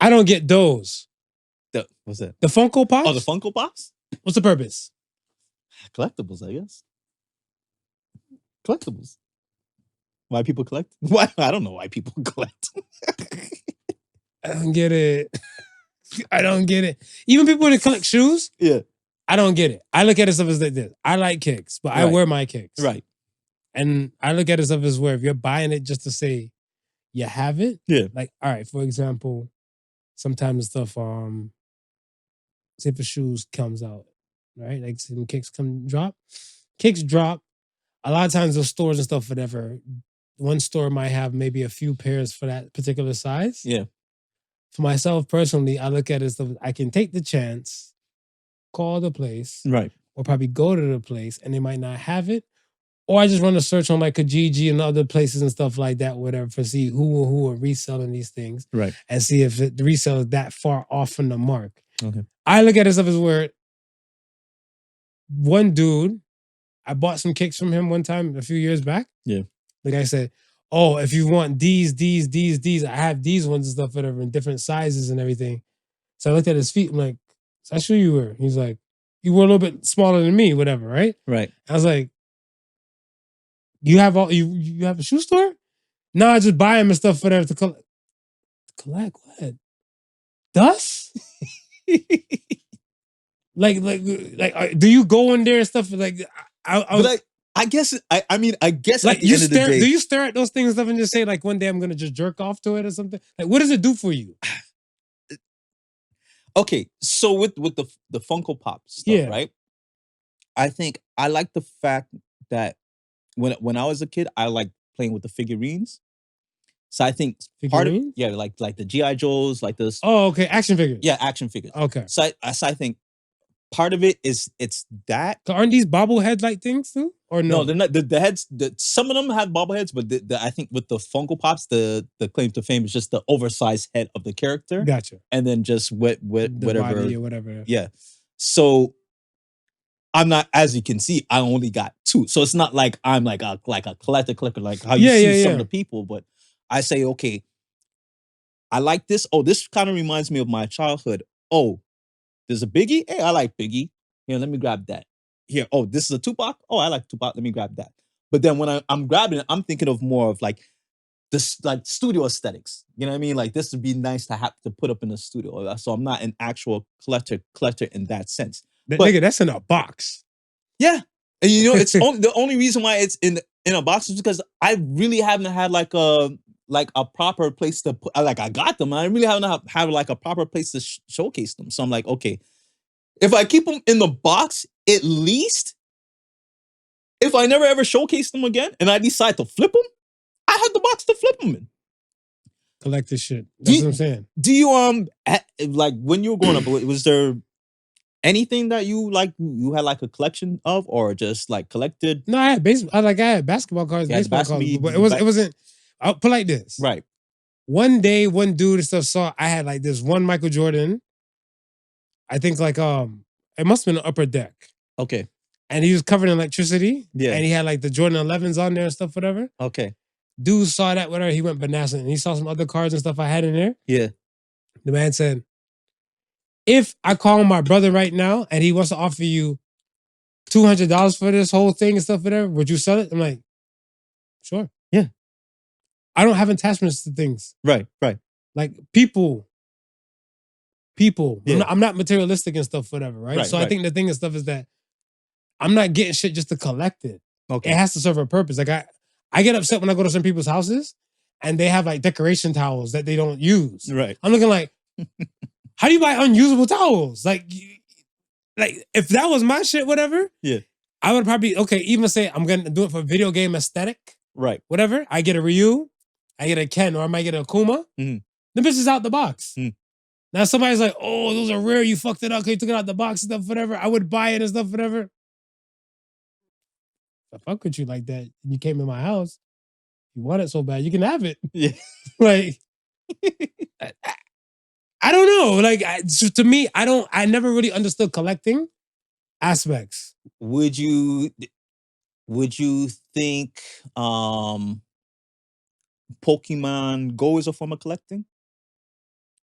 I don't get those. What's that? The Funko Pops? Oh, the Funko Pops? What's the purpose? Collectibles, I guess. Collectibles. Why people collect? Why? I don't know why people collect. I don't get it. I don't get it. Even people that collect shoes? Yeah. I don't get it. I look at it stuff as like this. I like kicks, but I wear my kicks. Right. And I look at it stuff as where if you're buying it just to say you have it. Yeah. Like, all right, for example, sometimes stuff, say if a shoes comes out, right? Like some kicks drop. Kicks drop. A lot of times those stores and stuff, whatever, one store might have maybe a few pairs for that particular size. Yeah. For myself personally, I look at it as I can take the chance, call the place, right, or probably go to the place and they might not have it. Or I just run a search on like Kijiji and other places and stuff like that, whatever, for see who are reselling these things. Right. And see if the resale is that far off from the mark. Okay. I look at it stuff as where one dude, I bought some kicks from him one time a few years back. Yeah. Like I said, oh, if you want these, I have these ones and stuff, whatever, in different sizes and everything. So I looked at his feet. I'm like, is that shoe you wear? He's like, you were a little bit smaller than me, whatever, right? Right. I was like, you have a shoe store? No, I just buy them and stuff, whatever, to collect. Collect what? Dust? like, do you go in there and stuff like? I guess I guess like at the end of the day, do you stare at those things and stuff and just say like one day I'm gonna just jerk off to it or something? Like, what does it do for you? Okay, so with the Funko Pop stuff, right? I think I like the fact that when I was a kid, I liked playing with the figurines. So I think part of like the G.I. Joes, like this. Oh, okay, action figures. Yeah, action figures. Okay. So I think part of it is it's that. So aren't these bobblehead like things too? Or no? No, they're not. The heads. Some of them have bobbleheads, but I think with the Funko Pops, the claim to fame is just the oversized head of the character. Gotcha. And then just whatever body or whatever. Yeah. So I'm not, as you can see, I only got 2. So it's not like I'm like a collector, like how you see some of the people. But I say, okay, I like this. Oh, this kind of reminds me of my childhood. Oh, there's a Biggie. Hey, I like Biggie. Here, let me grab that. Here, oh, this is a Tupac. Oh, I like Tupac. Let me grab that. But then when I'm grabbing it, I'm thinking of more of like this, like studio aesthetics. You know what I mean? Like this would be nice to have to put up in a studio. So I'm not an actual collector in that sense. But nigga, that's in a box. Yeah, and you know, it's the only reason why it's in a box is because I really haven't had like a proper place to put. Like I got them, I really haven't had like a proper place to showcase them. So I'm like, okay, if I keep them in the box, at least if I never ever showcase them again, and I decide to flip them, I have the box to flip them in. Collect this shit. That's what I'm saying. Do you like when you were growing up? Was there anything that you had like a collection of, or just like collected? No, I had basketball cards, baseball cards, but it wasn't. I'll put like this. Right. One day, one dude and stuff saw I had like this one Michael Jordan. I think like it must have been an upper deck. Okay. And he was covered in electricity. Yeah. And he had like the Jordan 11s on there and stuff, whatever. Okay. Dude saw that, whatever. He went bananas and he saw some other cards and stuff I had in there. Yeah. The man said, if I call my brother right now and he wants to offer you $200 for this whole thing and stuff, whatever, would you sell it? I'm like, sure. Yeah. I don't have attachments to things. Right. Like people. Yeah. I'm not materialistic and stuff, whatever, right? So I think the thing and stuff is that I'm not getting shit just to collect it. Okay. It has to serve a purpose. Like I get upset when I go to some people's houses and they have like decoration towels that they don't use. Right. I'm looking like, how do you buy unusable towels? Like if that was my shit, whatever. Yeah. I would probably even say I'm gonna do it for video game aesthetic. Right. Whatever. I get a Ryu, I get a Ken, or I might get a Akuma. Mm-hmm. The bitch is out the box. Mm. Now somebody's like, oh, those are rare. You fucked it up. You took it out the box and stuff, whatever. I would buy it and stuff, whatever. I fuck with you like that. You came in my house. You want it so bad, you can have it. Yeah. Like, I don't know. Like, to me, I never really understood collecting aspects. Would you think Pokemon Go is a form of collecting?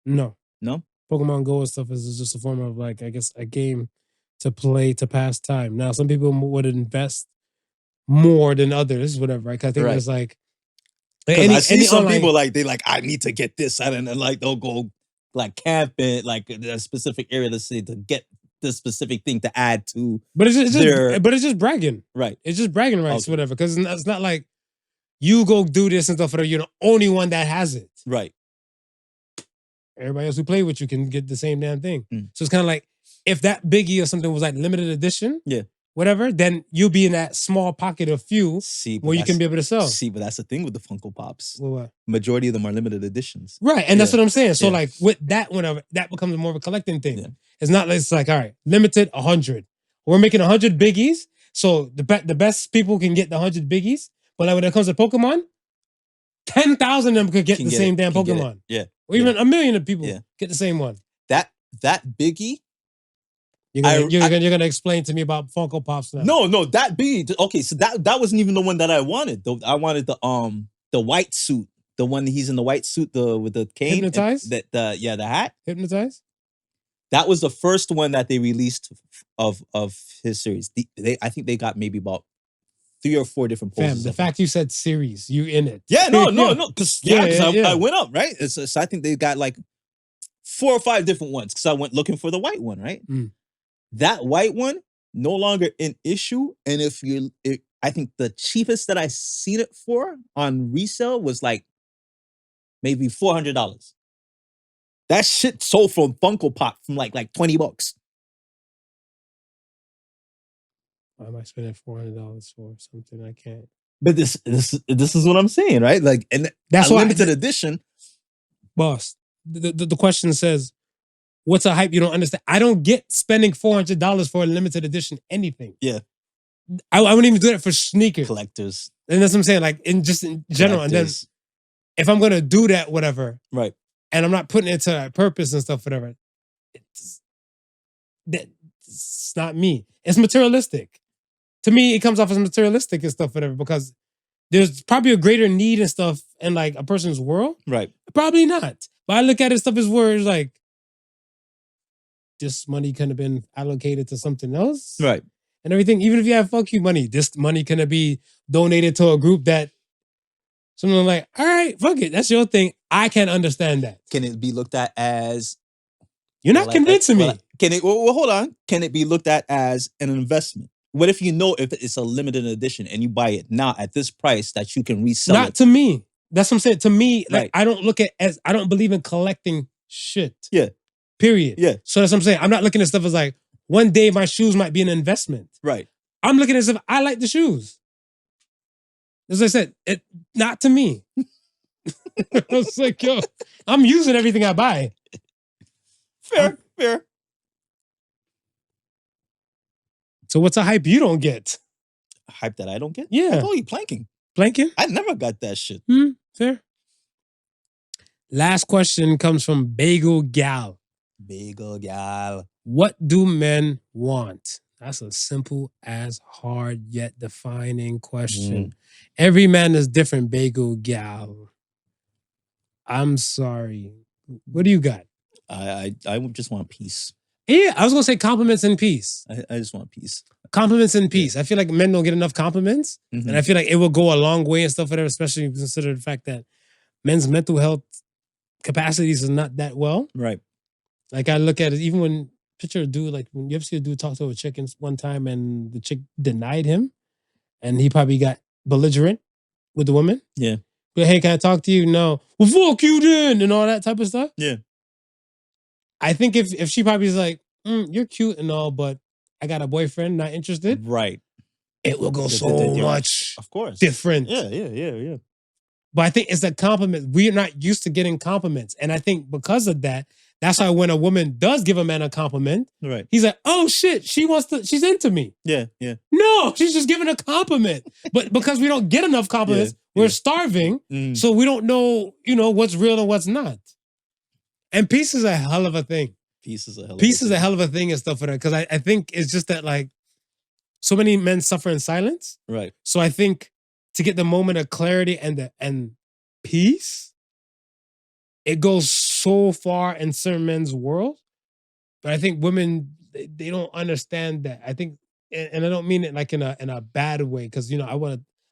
No. No? Pokemon Go and stuff is just a form of, like, I guess, a game to play to pass time. Now, some people would invest more than others, whatever, right? 'Cause I think it's like, I see some people like I need to get this, and then like they'll go like camping like a specific area to say to get this specific thing to add to. But it's just bragging, right? It's just bragging rights, whatever. Because it's not like you go do this and stuff. You're the only one that has it, right? Everybody else who play with you can get the same damn thing. Mm. So it's kind of like if that Biggie or something was like limited edition, yeah, whatever, then you'll be in that small pocket of few where you can be able to sell. See, but that's the thing with the Funko Pops. Well, what? Majority of them are limited editions. Right, and that's what I'm saying. So like with that, whenever that becomes more of a collecting thing. Yeah. It's not like it's like, all right, limited 100. We're making 100 biggies. So the best people can get the 100 biggies. But like when it comes to Pokemon, 10,000 of them could get the same damn Pokemon. Yeah. Or even 1 million of people get the same one. That biggie. You're gonna explain to me about Funko Pops now. No, that biggie. Okay, so that wasn't even the one that I wanted. I wanted the white suit, the one he's in the white suit, with the cane. Hypnotized? The hat. Hypnotized? That was the first one that they released of his series. I think they got maybe about 3 or 4 different poses. The fact you said series, you in it. Yeah, no, because I went up, right? So I think they got like 4 or 5 different ones because I went looking for the white one, right? Mm. That white one no longer in issue, and I think the cheapest that I seen it for on resale was like maybe $400. That shit sold from Funko Pop from like $20. Why am I spending $400 for something I can't? But this is what I'm saying, right? Like, and that's why limited edition. Boss, the question says, what's a hype you don't understand? I don't get spending $400 for a limited edition anything. Yeah. I wouldn't even do that for sneakers. Collectors. And that's what I'm saying, like in general. And then if I'm gonna do that, whatever, right, and I'm not putting it to a purpose and stuff, whatever, it's not me. It's materialistic. To me, it comes off as materialistic and stuff, whatever, because there's probably a greater need and stuff in like a person's world. Right. Probably not. But I look at it stuff as words like this money could have been allocated to something else. Right. And everything. Even if you have fuck you money, this money can be donated to a group that someone like, all right, fuck it. That's your thing. I can't understand that. Can it be looked at as you're not convincing me. Can it well, hold on. Can it be looked at as an investment? What if you know if it's a limited edition and you buy it now at this price that you can resell it? Not to me. That's what I'm saying. To me, like Right. I don't look at as I don't believe in collecting shit. Yeah. Period. Yeah. So that's what I'm saying. I'm not looking at stuff as like one day my shoes might be an investment. Right. I'm looking at stuff. I like the shoes. As I said, it not to me. I was like, yo, I'm using everything I buy. Fair. So what's a hype you don't get? A hype that I don't get? Yeah. I told you planking. Planking? I never got that shit. Fair. Last question comes from Bagel Gal. Bagel Gal. What do men want? That's a simple as hard yet defining question. Every man is different, Bagel Gal. I'm sorry. What do you got? I just want peace. Yeah, I was going to say compliments and peace. I just want peace. Compliments and peace. I feel like men don't get enough compliments. Mm-hmm. And I feel like it will go a long way and stuff, whatever, especially if you consider the fact that men's mental health capacities are not that well. Right. Like I look at it, even when picture of dude, like when you ever see a dude talk to a chick one time and the chick denied him and he probably got belligerent with the woman? Yeah. But hey, can I talk to you? No. Well, fuck you then, and all that type of stuff. Yeah. I think if she probably is like, you're cute and all, but I got a boyfriend, not interested. Right. It will go so much of course different. Yeah. But I think it's a compliment. We're not used to getting compliments. And I think because of that, that's why when a woman does give a man a compliment, Right. he's like, oh shit, she's into me. Yeah. No, she's just giving a compliment. But because we don't get enough compliments, we're starving. So we don't know, what's real and what's not. And peace is a hell of a thing. Peace is a hell of a thing and stuff for that. Because I think it's just that like so many men suffer in silence. Right. So I think to get the moment of clarity and peace, it goes so far in certain men's world. But I think women, they don't understand that. I think, and I don't mean it like in a bad way, because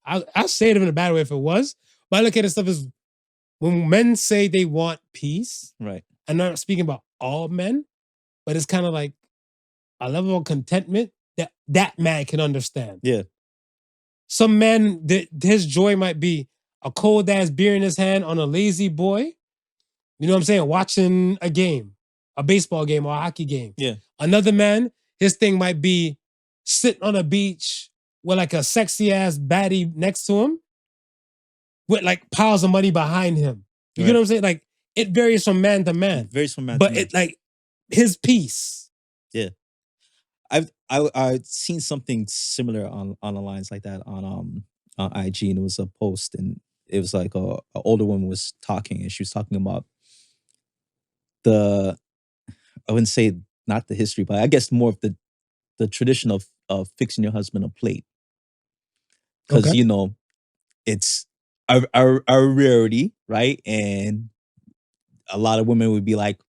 I'll say it in a bad way if it was. But I look at it stuff as when men say they want peace, right. I'm not speaking about all men, but it's kind of like a level of contentment that man can understand. Yeah. Some men, his joy might be a cold ass beer in his hand on a lazy boy. You know what I'm saying? Watching a game, a baseball game or a hockey game. Yeah. Another man, his thing might be sitting on a beach with like a sexy ass baddie next to him with like piles of money behind him. You get what I'm saying? Like it varies from man to man. It varies from man but to man. It like his peace. Yeah. I've seen something similar on the lines like that on IG, and it was a post, and it was like a older woman was talking, and she was talking about I wouldn't say not the history, but I guess more of the tradition of fixing your husband a plate, because it's a rarity, right? And a lot of women would be like,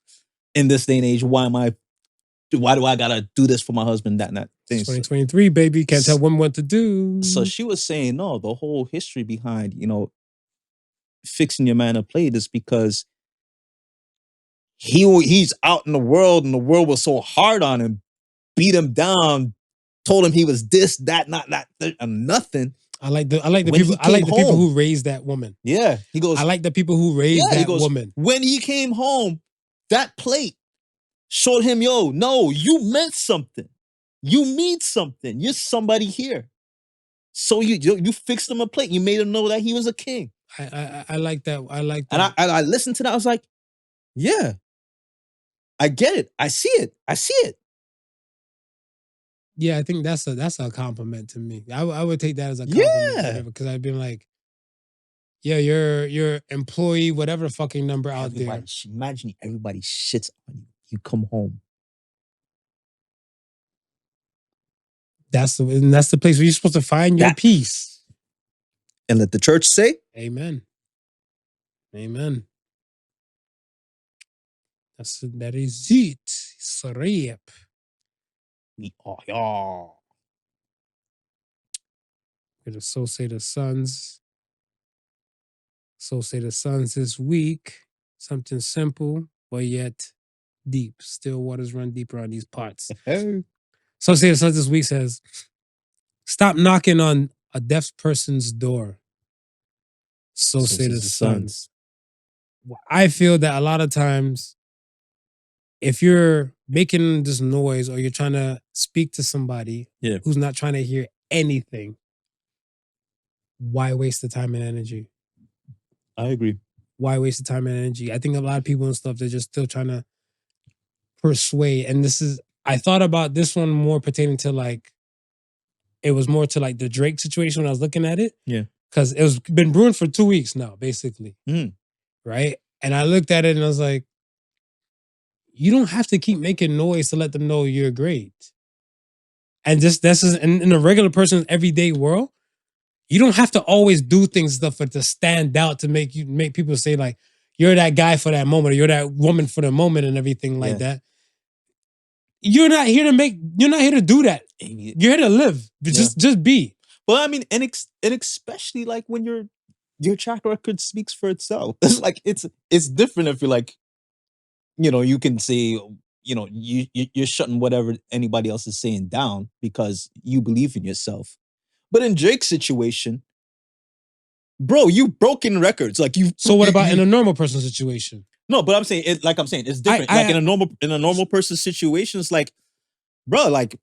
in this day and age, why do I gotta do this for my husband? That thing. 2023, baby. Can't tell women what to do. So she was saying, no, the whole history behind, fixing your man a plate is because he's out in the world, and the world was so hard on him, beat him down, told him he was this, that, not nothing. I like the people who raised that woman. Yeah. He goes, I like the people who raised that woman. When he came home, that plate showed him, no, you meant something. You mean something. You're somebody here. So you fixed him a plate. You made him know that he was a king. I like that. I like that. And I listened to that. I was like, yeah, I get it. I see it. Yeah, I think that's a compliment to me. I would take that as a compliment. Yeah. Because I've been like, yeah, your employee, whatever fucking number out there. Imagine everybody shits on you. You come home. That's the place where you're supposed to find your peace. And let the church say, amen. Amen. That is it. Sarep. We are y'all. So say the sons. So say the sons this week. Something simple, but yet deep. Still waters run deeper on these parts. So say the sons this week says, stop knocking on a deaf person's door. So say the sons. I feel that a lot of times, if you're making this noise or you're trying to speak to somebody who's not trying to hear anything, why waste the time and energy? I agree. Why waste the time and energy? I think a lot of people and stuff, they're just still trying to persuade. And I thought about this one more pertaining to it was more to the Drake situation when I was looking at it. Yeah. Because it was been brewing for 2 weeks now, basically. Right? And I looked at it and I was like, you don't have to keep making noise to let them know you're great. And this is in a regular person's everyday world, you don't have to always do things to stand out to make people say you're that guy for that moment, or you're that woman for the moment and everything like that. You're not here to do that. You're here to live. Just be. Well, I mean, and especially when your track record speaks for itself. It's it's different if you're you can say you're shutting whatever anybody else is saying down because you believe in yourself. But in Drake's situation, bro, you broken records. Like you. So what about in a normal person situation? No, but I'm saying it's different. In a normal person's situation, it's like, bro, like,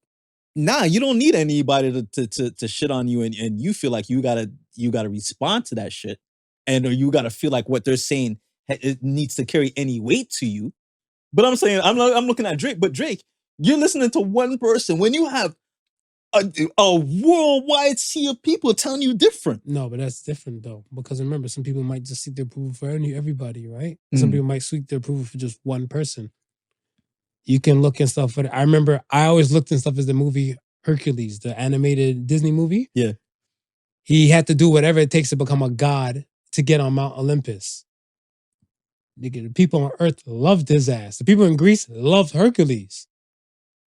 nah, you don't need anybody to shit on you, and you feel like you gotta respond to that shit, or you gotta feel like what they're saying it needs to carry any weight to you. But I'm saying I'm looking at Drake, but Drake, you're listening to one person when you have a worldwide sea of people telling you different. No, but that's different though, because remember, some people might just seek their approval for everybody, right? Some people might seek their approval for just one person. You can look and stuff. But I remember I always looked and stuff as the movie Hercules, the animated Disney movie. Yeah, he had to do whatever it takes to become a god to get on Mount Olympus. The people on Earth loved his ass. The people in Greece loved Hercules.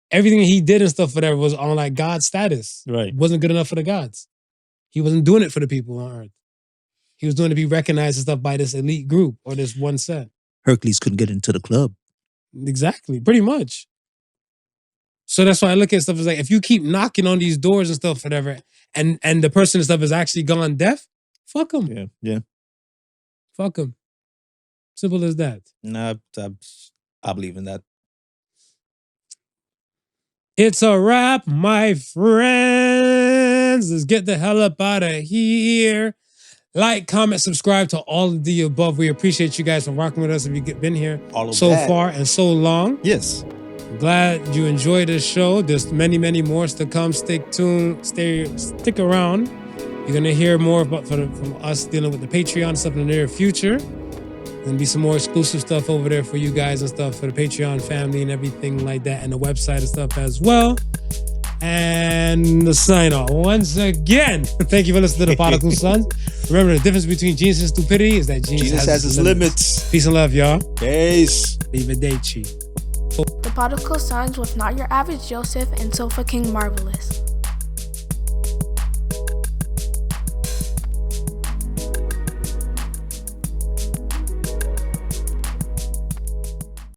Everything he did and stuff, whatever, was on like God status. Right. Wasn't good enough for the gods. He wasn't doing it for the people on Earth. He was doing it to be recognized and stuff by this elite group or this one set. Hercules couldn't get into the club. Exactly, pretty much. So that's why I look at stuff as like, if you keep knocking on these doors and stuff, whatever, and the person and stuff has actually gone deaf, fuck him. Yeah. Fuck him. Simple as that. Nah, I believe in that. It's a wrap, my friends. Let's get the hell up out of here. Like, comment, subscribe to all of the above. We appreciate you guys for rocking with us if you've been here so far and so long. Yes. Glad you enjoyed this show. There's many, many more to come. Stick around. You're going to hear more from us dealing with the Patreon stuff in the near future. Gonna be some more exclusive stuff over there for you guys and stuff for the Patreon family and everything like that, and the website and stuff as well. And the sign off once again. Thank you for listening to the Podical Sons. Remember, the difference between genius and stupidity is that genius has its limits. Peace and love, y'all. Peace. Arrivederci. The Podical Sons with Not Your Average Joseph and Sofa King Marvelous.